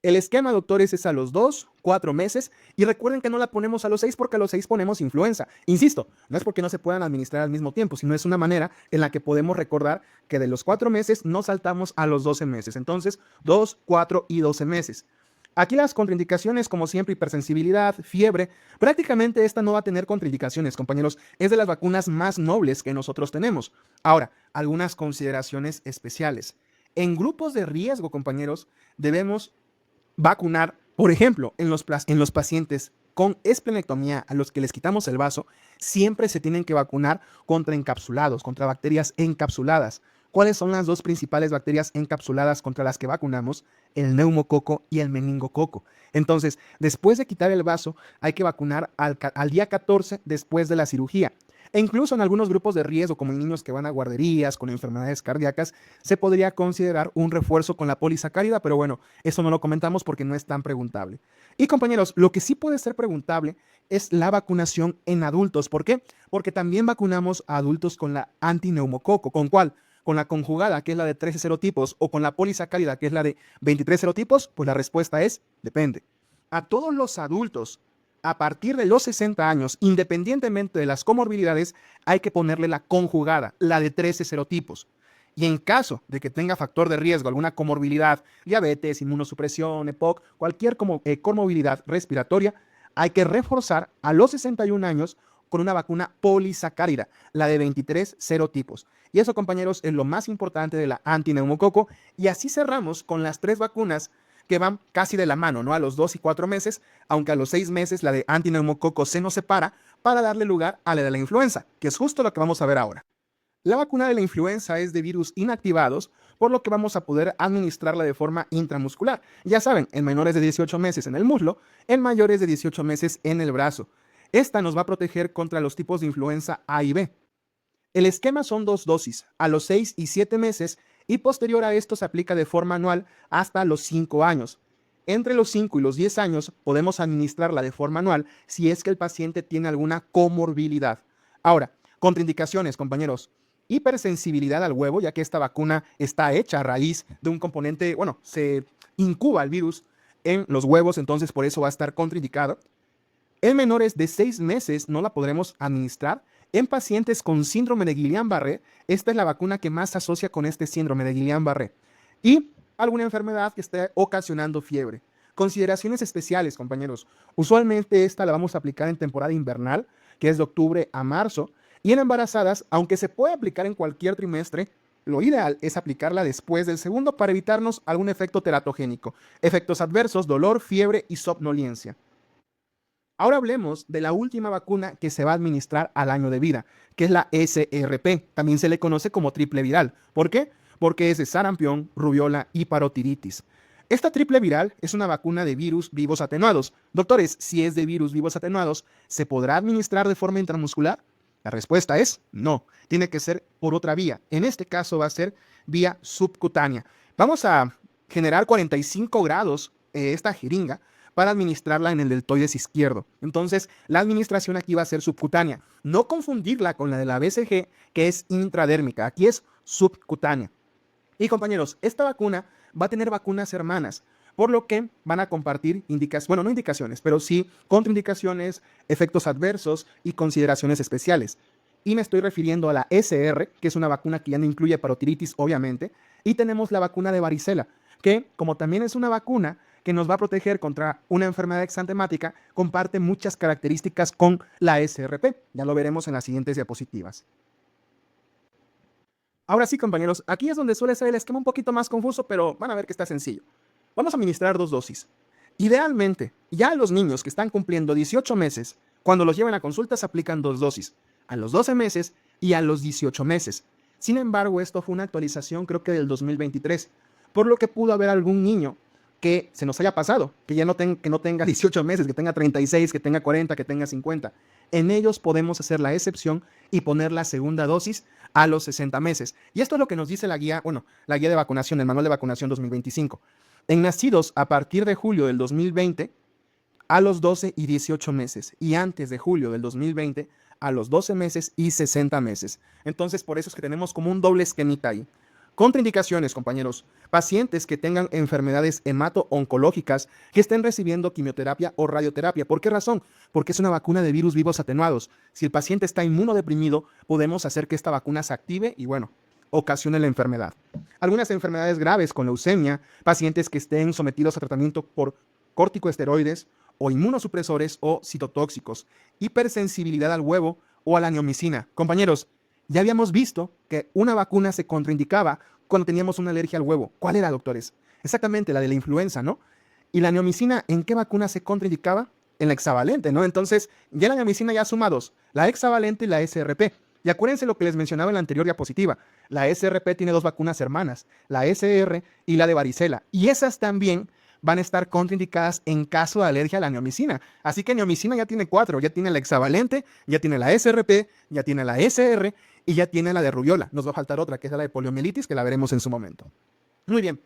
[SPEAKER 1] El esquema, doctores, es a los 2, 4 meses, y recuerden que no la ponemos a los 6 porque a los 6 ponemos influenza. Insisto, no es porque no se puedan administrar al mismo tiempo, sino es una manera en la que podemos recordar que de los 4 meses no saltamos a los 12 meses. Entonces, 2, 4 y 12 meses. Aquí las contraindicaciones, como siempre, hipersensibilidad, fiebre. Prácticamente esta no va a tener contraindicaciones, compañeros. Es de las vacunas más nobles que nosotros tenemos. Ahora, algunas consideraciones especiales. En grupos de riesgo, compañeros, debemos vacunar, por ejemplo, en los pacientes con esplenectomía, a los que les quitamos el vaso, siempre se tienen que vacunar contra encapsulados, contra bacterias encapsuladas. ¿Cuáles son las 2 principales bacterias encapsuladas contra las que vacunamos? El neumococo y el meningococo. Entonces, después de quitar el vaso, hay que vacunar al día 14 después de la cirugía. E incluso en algunos grupos de riesgo, como en niños que van a guarderías con enfermedades cardíacas, se podría considerar un refuerzo con la polisacárida, pero bueno, eso no lo comentamos porque no es tan preguntable. Y compañeros, lo que sí puede ser preguntable es la vacunación en adultos. ¿Por qué? Porque también vacunamos a adultos con la antineumococo. ¿Con cuál? Con la conjugada, que es la de 13 serotipos, o con la polisacárida, que es la de 23 serotipos. Pues la respuesta es, depende. A todos los adultos a partir de los 60 años, independientemente de las comorbilidades, hay que ponerle la conjugada, la de 13 serotipos. Y en caso de que tenga factor de riesgo, alguna comorbilidad, diabetes, inmunosupresión, EPOC, cualquier comorbilidad respiratoria, hay que reforzar a los 61 años con una vacuna polisacárida, la de 23 serotipos. Y eso, compañeros, es lo más importante de la antineumococo. Y así cerramos con las 3 vacunas que van casi de la mano, ¿no? A los 2 y 4 meses, aunque a los 6 meses la de antineumococo se nos separa para darle lugar a la de la influenza, que es justo lo que vamos a ver ahora. La vacuna de la influenza es de virus inactivados, por lo que vamos a poder administrarla de forma intramuscular. Ya saben, en menores de 18 meses en el muslo, en mayores de 18 meses en el brazo. Esta nos va a proteger contra los tipos de influenza A y B. El esquema son 2 dosis, a los 6 y 7 meses, y posterior a esto se aplica de forma anual hasta los 5 años. Entre los 5 y los 10 años podemos administrarla de forma anual si es que el paciente tiene alguna comorbilidad. Ahora, contraindicaciones, compañeros. Hipersensibilidad al huevo, ya que esta vacuna está hecha a raíz de un componente, bueno, se incuba el virus en los huevos, entonces por eso va a estar contraindicado. En menores de 6 meses no la podremos administrar. En pacientes con síndrome de Guillain-Barré, esta es la vacuna que más se asocia con este síndrome de Guillain-Barré. Y alguna enfermedad que esté ocasionando fiebre. Consideraciones especiales, compañeros. Usualmente esta la vamos a aplicar en temporada invernal, que es de octubre a marzo. Y en embarazadas, aunque se puede aplicar en cualquier trimestre, lo ideal es aplicarla después del segundo para evitarnos algún efecto teratogénico, efectos adversos, dolor, fiebre y somnolencia. Ahora hablemos de la última vacuna que se va a administrar al año de vida, que es la SRP. También se le conoce como triple viral. ¿Por qué? Porque es de sarampión, rubiola y parotiritis. Esta triple viral es una vacuna de virus vivos atenuados. Doctores, si es de virus vivos atenuados, ¿se podrá administrar de forma intramuscular? La respuesta es no. Tiene que ser por otra vía. En este caso va a ser vía subcutánea. Vamos a generar 45 grados esta jeringa para administrarla en el deltoides izquierdo. Entonces, la administración aquí va a ser subcutánea. No confundirla con la de la BCG, que es intradérmica. Aquí es subcutánea. Y compañeros, esta vacuna va a tener vacunas hermanas, por lo que van a compartir indicaciones, bueno, no indicaciones, pero sí contraindicaciones, efectos adversos y consideraciones especiales. Y me estoy refiriendo a la SR, que es una vacuna que ya no incluye parotiritis, obviamente, y tenemos la vacuna de varicela, que como también es una vacuna que nos va a proteger contra una enfermedad exantemática, comparte muchas características con la SRP. Ya lo veremos en las siguientes diapositivas. Ahora sí, compañeros, aquí es donde suele ser el esquema un poquito más confuso, pero van a ver que está sencillo. Vamos a administrar 2 dosis. Idealmente, ya a los niños que están cumpliendo 18 meses, cuando los lleven a consulta se aplican 2 dosis, a los 12 meses y a los 18 meses. Sin embargo, esto fue una actualización creo que del 2023, por lo que pudo haber algún niño que se nos haya pasado, que ya no, que no tenga 18 meses, que tenga 36, que tenga 40, que tenga 50. En ellos podemos hacer la excepción y poner la segunda dosis a los 60 meses. Y esto es lo que nos dice la guía, bueno, la guía de vacunación, el manual de vacunación 2025. En nacidos a partir de julio del 2020, a los 12 y 18 meses. Y antes de julio del 2020, a los 12 meses y 60 meses. Entonces, por eso es que tenemos como un doble esquemita ahí. Contraindicaciones, compañeros. Pacientes que tengan enfermedades hemato-oncológicas que estén recibiendo quimioterapia o radioterapia. ¿Por qué razón? Porque es una vacuna de virus vivos atenuados. Si el paciente está inmunodeprimido, podemos hacer que esta vacuna se active y, bueno, ocasione la enfermedad. Algunas enfermedades graves con leucemia, pacientes que estén sometidos a tratamiento por corticosteroides o inmunosupresores o citotóxicos, hipersensibilidad al huevo o a la neomicina. Compañeros, ya habíamos visto que una vacuna se contraindicaba cuando teníamos una alergia al huevo. ¿Cuál era, doctores? Exactamente, la de la influenza, ¿no? ¿Y la neomicina en qué vacuna se contraindicaba? En la hexavalente, ¿no? Entonces, ya la neomicina ya suma 2, la hexavalente y la SRP. Y acuérdense lo que les mencionaba en la anterior diapositiva. La SRP tiene 2 vacunas hermanas, la SR y la de varicela. Y esas también van a estar contraindicadas en caso de alergia a la neomicina. Así que neomicina ya tiene 4, ya tiene la hexavalente, ya tiene la SRP, ya tiene la SR y ya tiene la de rubiola. Nos va a faltar otra, que es la de poliomielitis, que la veremos en su momento. Muy bien.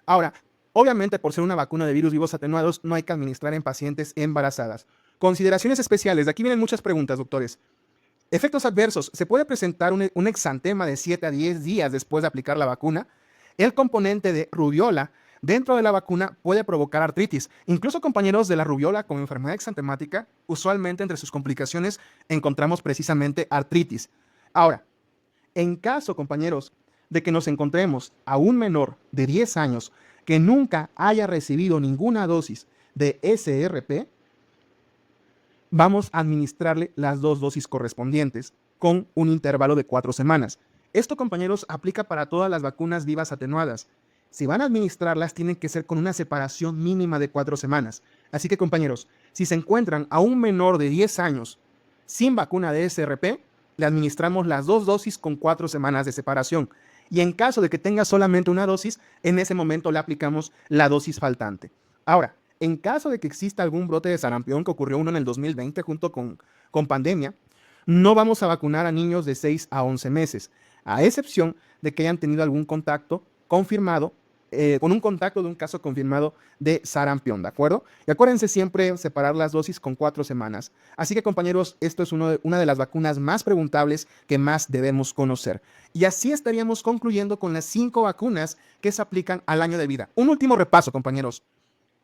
[SPEAKER 1] Ahora, obviamente por ser una vacuna de virus vivos atenuados, no hay que administrar en pacientes embarazadas. Consideraciones especiales. De aquí vienen muchas preguntas, doctores. Efectos adversos. Se puede presentar un exantema de 7 a 10 días después de aplicar la vacuna. El componente de rubiola dentro de la vacuna puede provocar artritis. Incluso, compañeros, de la rubiola como enfermedad exantemática, usualmente entre sus complicaciones encontramos precisamente artritis. Ahora, en caso, compañeros, de que nos encontremos a un menor de 10 años que nunca haya recibido ninguna dosis de SRP, vamos a administrarle las 2 dosis correspondientes con un intervalo de 4 semanas. Esto, compañeros, aplica para todas las vacunas vivas atenuadas. Si van a administrarlas, tienen que ser con una separación mínima de 4 semanas. Así que, compañeros, si se encuentran a un menor de 10 años sin vacuna de SRP, le administramos las 2 dosis con 4 semanas de separación. y en caso de que tenga solamente una dosis, en ese momento le aplicamos la dosis faltante. Ahora, en caso de que exista algún brote de sarampión, que ocurrió uno en el 2020 junto con pandemia, no vamos a vacunar a niños de 6 a 11 meses, a excepción de que hayan tenido algún contacto confirmado, con un contacto de un caso confirmado de sarampión, ¿de acuerdo? Y acuérdense siempre separar las dosis con 4 semanas. Así que, compañeros, esto es una de las vacunas más preguntables que más debemos conocer. Y así estaríamos concluyendo con las 5 vacunas que se aplican al año de vida. Un último repaso, compañeros.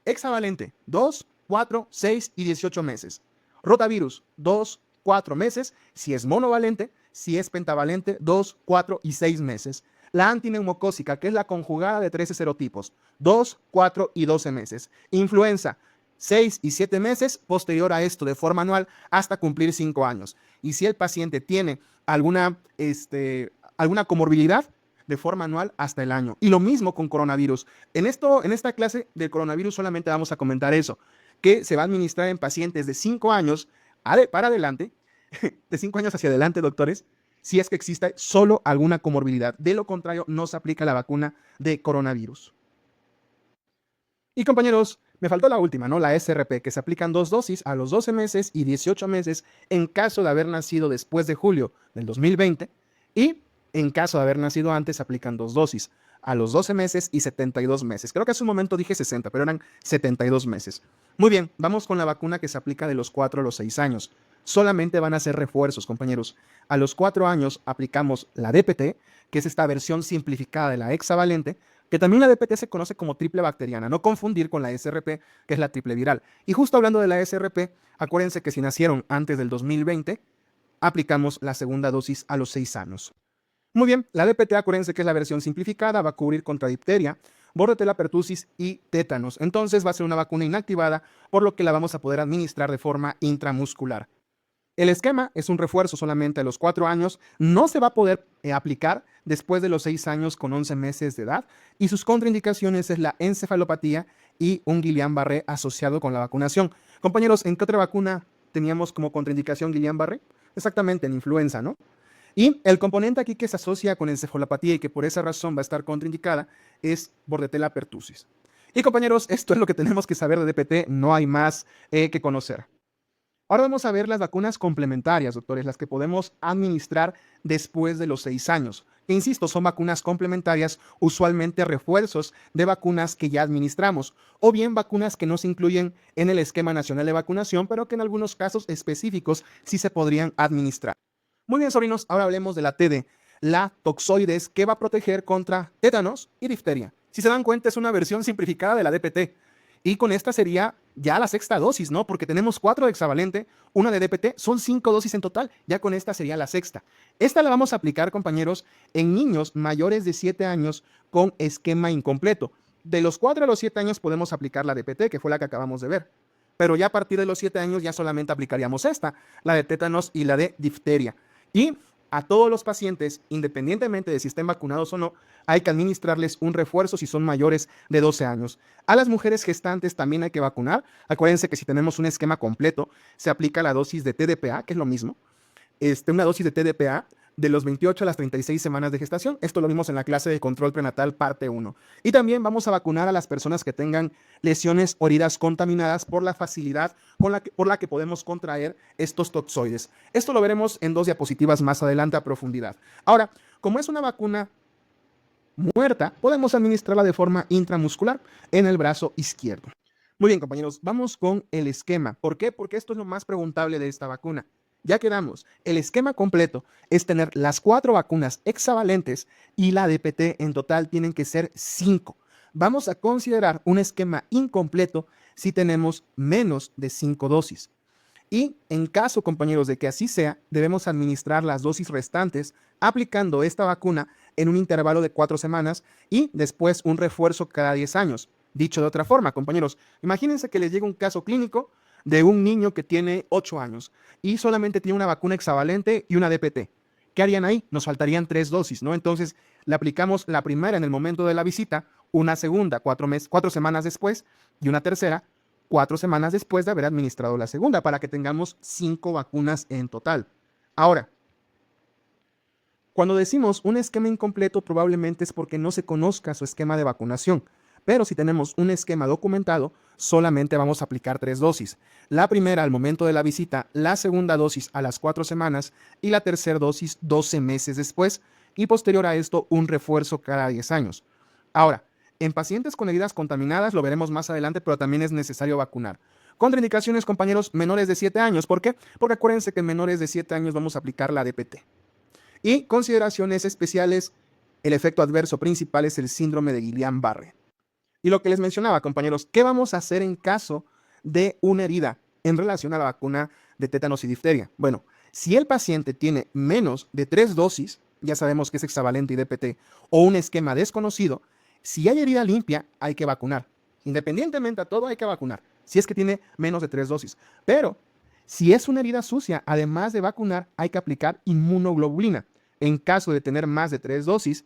[SPEAKER 1] Hexavalente, 2, 4, 6 y 18 meses. Rotavirus, 2, 4 meses. Si es monovalente, si es pentavalente, 2, 4 y 6 meses. La antineumocócica, que es la conjugada de 13 serotipos, 2, 4 y 12 meses. Influenza, 6 y 7 meses, posterior a esto de forma anual hasta cumplir 5 años. Y si el paciente tiene alguna comorbilidad, de forma anual hasta el año. Y lo mismo con coronavirus. En esta clase del coronavirus solamente vamos a comentar eso, que se va a administrar en pacientes de 5 años para adelante, de 5 años hacia adelante, doctores, si es que existe solo alguna comorbilidad. De lo contrario, no se aplica la vacuna de coronavirus. Y compañeros, me faltó la última, ¿no? La SRP, que se aplican 2 dosis a los 12 meses y 18 meses en caso de haber nacido después de julio del 2020 y en caso de haber nacido antes se aplican 2 dosis a los 12 meses y 72 meses. Creo que hace un momento dije 60, pero eran 72 meses. Muy bien, vamos con la vacuna que se aplica de los 4 a los 6 años. Solamente van a ser refuerzos, compañeros. A los 4 años aplicamos la DPT, que es esta versión simplificada de la hexavalente, que también la DPT se conoce como triple bacteriana, no confundir con la SRP, que es la triple viral. Y justo hablando de la SRP, acuérdense que si nacieron antes del 2020, aplicamos la segunda dosis a los 6 años. Muy bien, la DPT, acuérdense que es la versión simplificada, va a cubrir contra difteria, bordetella pertussis y tétanos. Entonces va a ser una vacuna inactivada, por lo que la vamos a poder administrar de forma intramuscular. El esquema es un refuerzo solamente a los 4 años, no se va a poder aplicar después de los 6 años con 11 meses de edad y sus contraindicaciones es la encefalopatía y un Guillain-Barré asociado con la vacunación. Compañeros, ¿en qué otra vacuna teníamos como contraindicación Guillain-Barré? Exactamente, en influenza, ¿no? Y el componente aquí que se asocia con encefalopatía y que por esa razón va a estar contraindicada es bordetella pertussis. Y compañeros, esto es lo que tenemos que saber de DPT, no hay más que conocer. Ahora vamos a ver las vacunas complementarias, doctores, las que podemos administrar después de los 6 años. Que insisto, son vacunas complementarias, usualmente refuerzos de vacunas que ya administramos, o bien vacunas que no se incluyen en el esquema nacional de vacunación, pero que en algunos casos específicos sí se podrían administrar. Muy bien, sobrinos, ahora hablemos de la TD, la toxoides, que va a proteger contra tétanos y difteria. Si se dan cuenta, es una versión simplificada de la DPT. Y con esta sería ya la sexta dosis, ¿no? Porque tenemos 4 de hexavalente, una de DPT, son 5 dosis en total. Ya con esta sería la sexta. Esta la vamos a aplicar, compañeros, en niños mayores de 7 años con esquema incompleto. De los 4 a los 7 años podemos aplicar la DPT, que fue la que acabamos de ver. Pero ya a partir de los 7 años ya solamente aplicaríamos esta, la de tétanos y la de difteria. Y a todos los pacientes, independientemente de si estén vacunados o no, hay que administrarles un refuerzo si son mayores de 12 años. A las mujeres gestantes también hay que vacunar. Acuérdense que si tenemos un esquema completo, se aplica la dosis de TDPA, que es lo mismo. Una dosis de TDPA de los 28 a las 36 semanas de gestación. Esto lo vimos en la clase de control prenatal parte 1. Y también vamos a vacunar a las personas que tengan lesiones orígenes contaminadas por la facilidad por la que podemos contraer estos toxoides. Esto lo veremos en 2 diapositivas más adelante a profundidad. Ahora, como es una vacuna muerta, podemos administrarla de forma intramuscular en el brazo izquierdo. Muy bien, compañeros, vamos con el esquema. ¿Por qué? Porque esto es lo más preguntable de esta vacuna. Ya quedamos, el esquema completo es tener las 4 vacunas hexavalentes y la DPT en total tienen que ser 5. Vamos a considerar un esquema incompleto si tenemos menos de 5 dosis. Y en caso, compañeros, de que así sea, debemos administrar las dosis restantes aplicando esta vacuna en un intervalo de 4 semanas y después un refuerzo cada 10 años. Dicho de otra forma, compañeros, imagínense que les llega un caso clínico de un niño que tiene 8 años y solamente tiene una vacuna hexavalente y una DPT. ¿Qué harían ahí? Nos faltarían 3 dosis, ¿no? Entonces, le aplicamos la primera en el momento de la visita, una segunda 4 semanas después y una tercera 4 semanas después de haber administrado la segunda, para que tengamos 5 vacunas en total. Ahora, Cuando decimos un esquema incompleto, probablemente es porque no se conozca su esquema de vacunación. Pero si tenemos un esquema documentado, solamente vamos a aplicar 3 dosis. La primera al momento de la visita, la segunda dosis a las 4 semanas y la tercera dosis 12 meses después, y posterior a esto un refuerzo cada 10 años. Ahora, en pacientes con heridas contaminadas, lo veremos más adelante, pero también es necesario vacunar. Contraindicaciones, compañeros, menores de 7 años. ¿Por qué? Porque acuérdense que en menores de 7 años vamos a aplicar la DPT. Y consideraciones especiales, el efecto adverso principal es el síndrome de Guillain-Barré. Y lo que les mencionaba, compañeros, ¿qué vamos a hacer en caso de una herida en relación a la vacuna de tétanos y difteria? Bueno, si el paciente tiene menos de 3 dosis, ya sabemos que es hexavalente y DPT, o un esquema desconocido, si hay herida limpia, hay que vacunar. Independientemente a todo, hay que vacunar, si es que tiene menos de 3 dosis. Pero si es una herida sucia, además de vacunar, hay que aplicar inmunoglobulina. En caso de tener más de 3 dosis,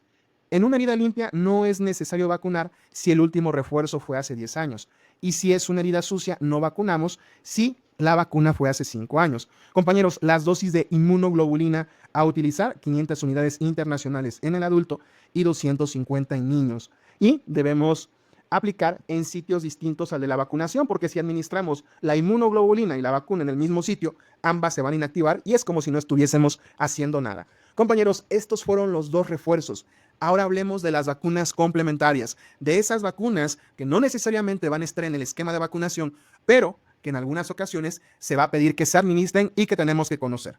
[SPEAKER 1] en una herida limpia no es necesario vacunar si el último refuerzo fue hace 10 años. Y si es una herida sucia, no vacunamos si la vacuna fue hace 5 años. Compañeros, las dosis de inmunoglobulina a utilizar, 500 unidades internacionales en el adulto y 250 en niños. Y debemos aplicar en sitios distintos al de la vacunación, porque si administramos la inmunoglobulina y la vacuna en el mismo sitio, ambas se van a inactivar y es como si no estuviésemos haciendo nada. Compañeros, estos fueron los 2 refuerzos. Ahora hablemos de las vacunas complementarias, de esas vacunas que no necesariamente van a estar en el esquema de vacunación, pero que en algunas ocasiones se va a pedir que se administren y que tenemos que conocer.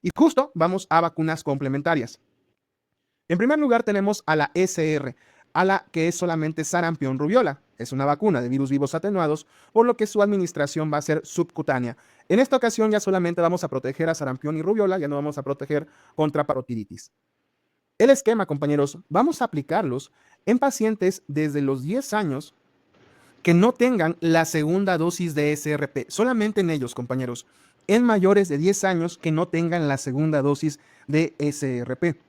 [SPEAKER 1] Y justo vamos a vacunas complementarias. En primer lugar tenemos a la SR, a la que es solamente sarampión rubiola. Es una vacuna de virus vivos atenuados, por lo que su administración va a ser subcutánea. En esta ocasión ya solamente vamos a proteger a sarampión y rubiola, ya no vamos a proteger contra parotiditis. El esquema, compañeros, vamos a aplicarlos en pacientes desde los 10 años que no tengan la segunda dosis de SRP. Solamente en ellos, compañeros. En mayores de 10 años que no tengan la segunda dosis de SRP.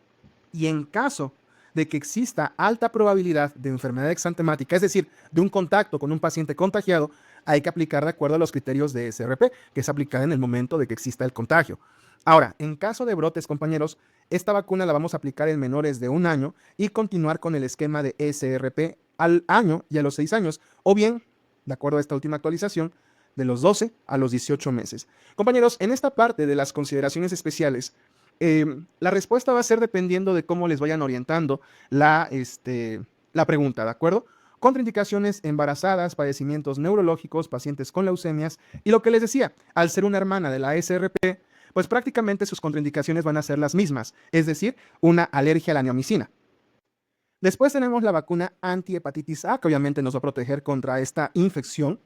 [SPEAKER 1] Y en caso de que exista alta probabilidad de enfermedad exantemática, es decir, de un contacto con un paciente contagiado, hay que aplicar de acuerdo a los criterios de SRP, que es aplicada en el momento de que exista el contagio. Ahora, en caso de brotes, compañeros, esta vacuna la vamos a aplicar en menores de 1 año y continuar con el esquema de SRP al año y a los 6 años, o bien, de acuerdo a esta última actualización, de los 12 a los 18 meses. Compañeros, en esta parte de las consideraciones especiales, la respuesta va a ser dependiendo de cómo les vayan orientando la pregunta, ¿de acuerdo? Contraindicaciones, embarazadas, padecimientos neurológicos, pacientes con leucemias, y lo que les decía, al ser una hermana de la SRP, pues prácticamente sus contraindicaciones van a ser las mismas, es decir, una alergia a la neomicina. Después tenemos la vacuna antihepatitis A, que obviamente nos va a proteger contra esta infección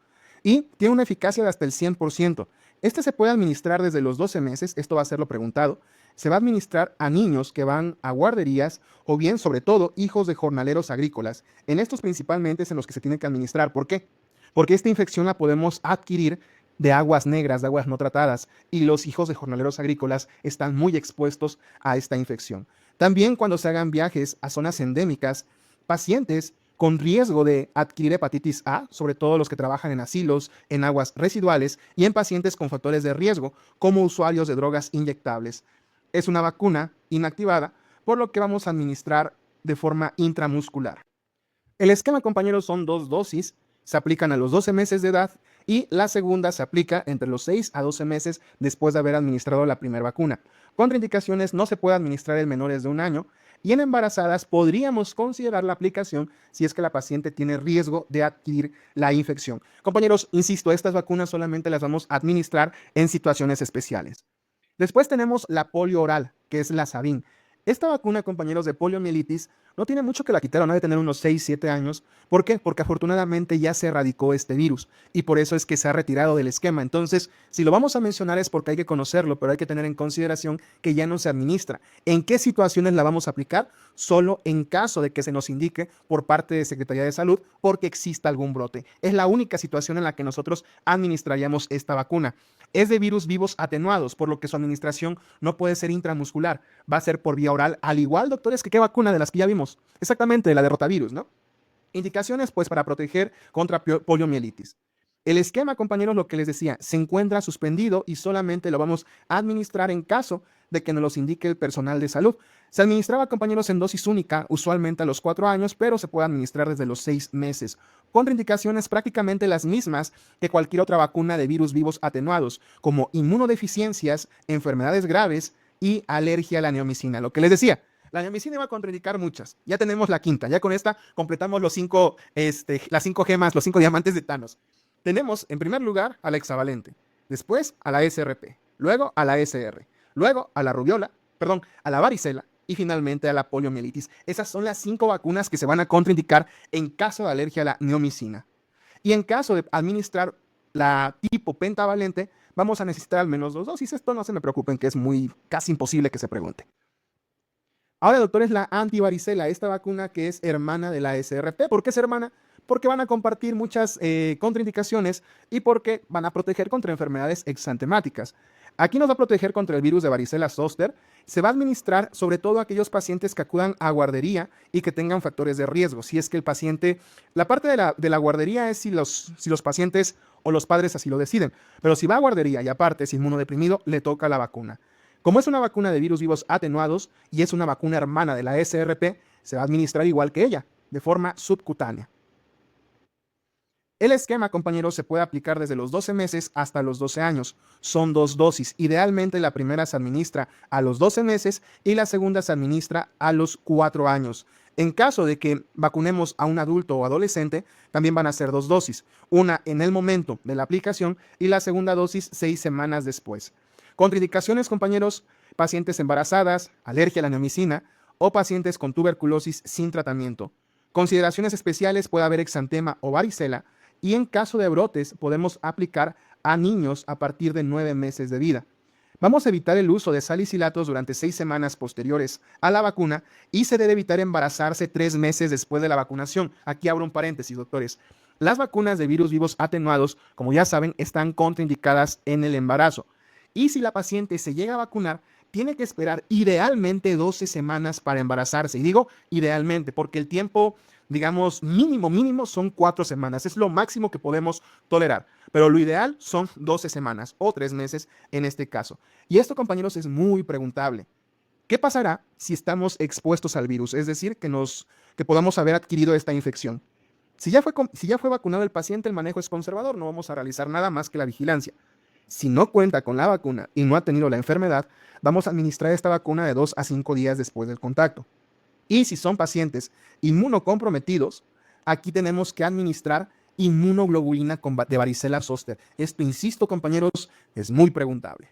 [SPEAKER 1] y tiene una eficacia de hasta el 100%. Este se puede administrar desde los 12 meses, esto va a ser lo preguntado. Se va a administrar a niños que van a guarderías o bien, sobre todo, hijos de jornaleros agrícolas. En estos principalmente es en los que se tiene que administrar. ¿Por qué? Porque esta infección la podemos adquirir de aguas negras, de aguas no tratadas, y los hijos de jornaleros agrícolas están muy expuestos a esta infección. También cuando se hagan viajes a zonas endémicas, pacientes con riesgo de adquirir hepatitis A, sobre todo los que trabajan en asilos, en aguas residuales y en pacientes con factores de riesgo, como usuarios de drogas inyectables. Es una vacuna inactivada, por lo que vamos a administrar de forma intramuscular. El esquema, compañeros, son 2 dosis, se aplican a los 12 meses de edad y la segunda se aplica entre los 6 a 12 meses después de haber administrado la primera vacuna. Contraindicaciones, no se puede administrar en menores de 1 año y en embarazadas podríamos considerar la aplicación si es que la paciente tiene riesgo de adquirir la infección. Compañeros, insisto, estas vacunas solamente las vamos a administrar en situaciones especiales. Después tenemos la polio oral, que es la Sabin. Esta vacuna, compañeros, de poliomielitis, no tiene mucho que la quitaron, ha de tener unos 6, 7 años. ¿Por qué? Porque afortunadamente ya se erradicó este virus y por eso es que se ha retirado del esquema. Entonces, si lo vamos a mencionar es porque hay que conocerlo, pero hay que tener en consideración que ya no se administra. ¿En qué situaciones la vamos a aplicar? Solo en caso de que se nos indique por parte de Secretaría de Salud porque exista algún brote. Es la única situación en la que nosotros administraríamos esta vacuna. Es de virus vivos atenuados, por lo que su administración no puede ser intramuscular, va a ser por vía oral, al igual, doctores, que qué vacuna de las que ya vimos. Exactamente, la de rotavirus, ¿no? Indicaciones, pues, para proteger contra poliomielitis. El esquema, compañeros, lo que les decía, se encuentra suspendido y solamente lo vamos a administrar en caso de que nos los indique el personal de salud. Se administraba, compañeros, en dosis única, usualmente a los 4 años, pero se puede administrar desde los 6 meses. Contraindicaciones prácticamente las mismas que cualquier otra vacuna de virus vivos atenuados, como inmunodeficiencias, enfermedades graves y alergia a la neomicina. Lo que les decía, la neomicina iba a contraindicar muchas. Ya tenemos la quinta. Ya con esta completamos las 5 gemas, los 5 diamantes de Thanos. Tenemos en primer lugar a la hexavalente, después a la SRP, luego a la SR, luego a la rubiola, perdón, a la varicela y finalmente a la poliomielitis. Esas son las 5 vacunas que se van a contraindicar en caso de alergia a la neomicina. Y en caso de administrar la tipo pentavalente, vamos a necesitar al menos 2 dosis. Esto no se me preocupen, que es casi imposible que se pregunte. Ahora, doctores, la antivaricela, esta vacuna que es hermana de la SRP. ¿Por qué es hermana? Porque van a compartir muchas contraindicaciones y porque van a proteger contra enfermedades exantemáticas. Aquí nos va a proteger contra el virus de varicela zoster. Se va a administrar sobre todo a aquellos pacientes que acudan a guardería y que tengan factores de riesgo. Si es que el paciente, la parte de la guardería es si los pacientes o los padres así lo deciden. Pero si va a guardería y aparte es inmunodeprimido, le toca la vacuna. Como es una vacuna de virus vivos atenuados y es una vacuna hermana de la SRP, se va a administrar igual que ella, de forma subcutánea. El esquema, compañeros, se puede aplicar desde los 12 meses hasta los 12 años. Son 2 dosis. Idealmente la primera se administra a los 12 meses y la segunda se administra a los 4 años. En caso de que vacunemos a un adulto o adolescente, también van a ser 2 dosis. Una en el momento de la aplicación y la segunda dosis 6 semanas después. Contraindicaciones, compañeros: pacientes embarazadas, alergia a la neomicina o pacientes con tuberculosis sin tratamiento. Consideraciones especiales: puede haber exantema o varicela. Y en caso de brotes, podemos aplicar a niños a partir de 9 meses de vida. Vamos a evitar el uso de salicilatos durante 6 semanas posteriores a la vacuna y se debe evitar embarazarse 3 meses después de la vacunación. Aquí abro un paréntesis, doctores. Las vacunas de virus vivos atenuados, como ya saben, están contraindicadas en el embarazo. Y si la paciente se llega a vacunar, tiene que esperar idealmente 12 semanas para embarazarse. Y digo idealmente porque el tiempo, digamos, mínimo son 4 semanas. Es lo máximo que podemos tolerar. Pero lo ideal son 12 semanas o 3 meses en este caso. Y esto, compañeros, es muy preguntable. ¿Qué pasará si estamos expuestos al virus? Es decir, que podamos haber adquirido esta infección. Si ya fue vacunado el paciente, el manejo es conservador. No vamos a realizar nada más que la vigilancia. Si no cuenta con la vacuna y no ha tenido la enfermedad, vamos a administrar esta vacuna de 2 a 5 días después del contacto. Y si son pacientes inmunocomprometidos, aquí tenemos que administrar inmunoglobulina de varicela zoster. Esto, insisto, compañeros, es muy preguntable.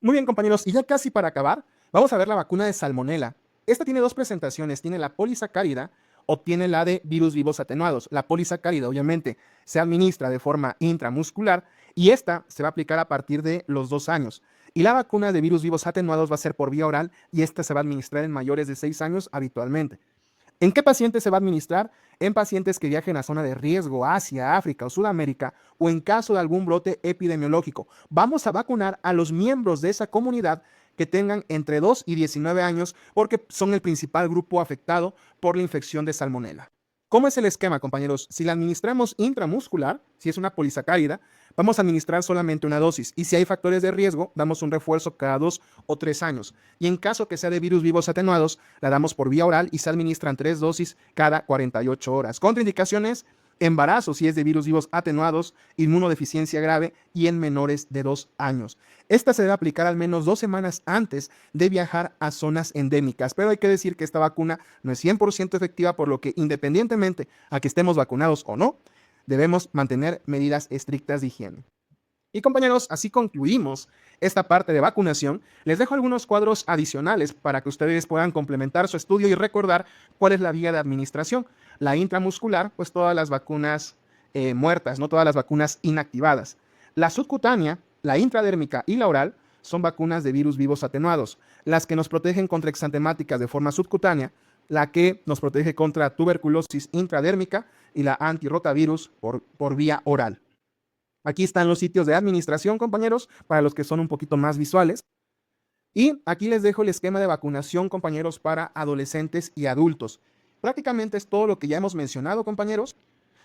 [SPEAKER 1] Muy bien, compañeros, y ya casi para acabar, vamos a ver la vacuna de salmonela. Esta tiene 2 presentaciones, tiene la polisacárida o tiene la de virus vivos atenuados. La polisacárida, obviamente, se administra de forma intramuscular y esta se va a aplicar a partir de los 2 años. Y la vacuna de virus vivos atenuados va a ser por vía oral y esta se va a administrar en mayores de 6 años habitualmente. ¿En qué pacientes se va a administrar? En pacientes que viajen a zona de riesgo, Asia, África o Sudamérica, o en caso de algún brote epidemiológico. Vamos a vacunar a los miembros de esa comunidad que tengan entre 2 y 19 años porque son el principal grupo afectado por la infección de salmonela. ¿Cómo es el esquema, compañeros? Si la administramos intramuscular, si es una polisacárida, vamos a administrar solamente una dosis. Y si hay factores de riesgo, damos un refuerzo cada 2 o 3 años. Y en caso que sea de virus vivos atenuados, la damos por vía oral y se administran 3 dosis cada 48 horas. Contraindicaciones: embarazo si es de virus vivos atenuados, inmunodeficiencia grave y en menores de 2 años. Esta se debe aplicar al menos 2 semanas antes de viajar a zonas endémicas, pero hay que decir que esta vacuna no es 100% efectiva, por lo que independientemente a que estemos vacunados o no, debemos mantener medidas estrictas de higiene. Y compañeros, así concluimos esta parte de vacunación. Les dejo algunos cuadros adicionales para que ustedes puedan complementar su estudio y recordar cuál es la vía de administración. La intramuscular, pues todas las vacunas muertas, no todas las vacunas inactivadas. La subcutánea, la intradérmica y la oral son vacunas de virus vivos atenuados. Las que nos protegen contra exantemáticas de forma subcutánea, la que nos protege contra tuberculosis intradérmica y la antirrotavirus por vía oral. Aquí están los sitios de administración, compañeros, para los que son un poquito más visuales. Y aquí les dejo el esquema de vacunación, compañeros, para adolescentes y adultos. Prácticamente es todo lo que ya hemos mencionado, compañeros.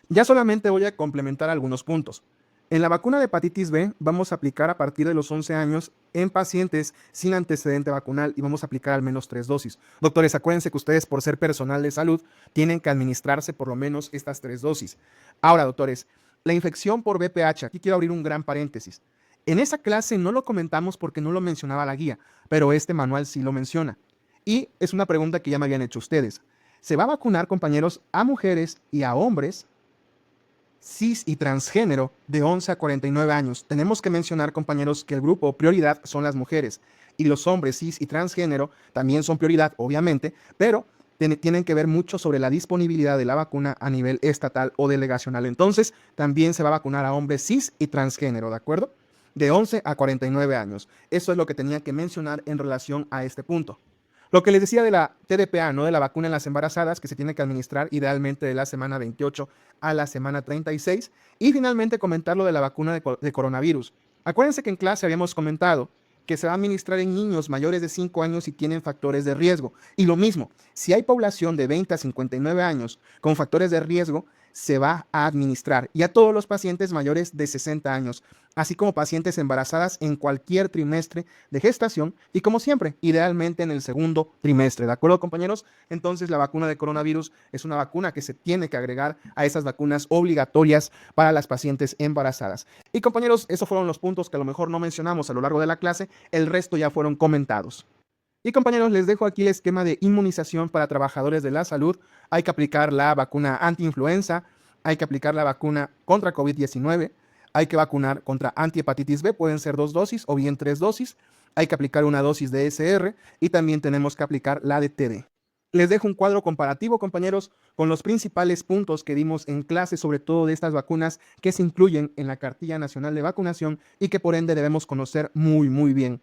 [SPEAKER 1] Ya solamente voy a complementar algunos puntos. En la vacuna de hepatitis B vamos a aplicar a partir de los 11 años en pacientes sin antecedente vacunal y vamos a aplicar al menos 3 dosis. Doctores, acuérdense que ustedes por ser personal de salud tienen que administrarse por lo menos estas 3 dosis. Ahora, doctores, la infección por VPH, aquí quiero abrir un gran paréntesis. En esa clase no lo comentamos porque no lo mencionaba la guía, pero este manual sí lo menciona. Y es una pregunta que ya me habían hecho ustedes. ¿Se va a vacunar, compañeros, a mujeres y a hombres cis y transgénero de 11 a 49 años? Tenemos que mencionar, compañeros, que el grupo prioridad son las mujeres y los hombres cis y transgénero también son prioridad, obviamente, pero tienen que ver mucho sobre la disponibilidad de la vacuna a nivel estatal o delegacional. Entonces, también se va a vacunar a hombres cis y transgénero, ¿de acuerdo? De 11 a 49 años. Eso es lo que tenía que mencionar en relación a este punto. Lo que les decía de la TDPA, ¿no? De la vacuna en las embarazadas, que se tiene que administrar idealmente de la semana 28 a la semana 36. Y finalmente comentar lo de la vacuna de coronavirus. Acuérdense que en clase habíamos comentado que se va a administrar en niños mayores de 5 años y tienen factores de riesgo. Y lo mismo, si hay población de 20 a 59 años con factores de riesgo, se va a administrar. Y a todos los pacientes mayores de 60 años, así como pacientes embarazadas en cualquier trimestre de gestación y como siempre, idealmente en el segundo trimestre. ¿De acuerdo, compañeros? Entonces, la vacuna de coronavirus es una vacuna que se tiene que agregar a esas vacunas obligatorias para las pacientes embarazadas. Y compañeros, esos fueron los puntos que a lo mejor no mencionamos a lo largo de la clase, el resto ya fueron comentados. Y compañeros, les dejo aquí el esquema de inmunización para trabajadores de la salud. Hay que aplicar la vacuna antiinfluenza, hay que aplicar la vacuna contra COVID-19, hay que vacunar contra antihepatitis B, pueden ser 2 dosis o bien 3 dosis, hay que aplicar una dosis de SR y también tenemos que aplicar la de TD. Les dejo un cuadro comparativo, compañeros, con los principales puntos que dimos en clase, sobre todo de estas vacunas que se incluyen en la Cartilla Nacional de Vacunación y que por ende debemos conocer muy bien.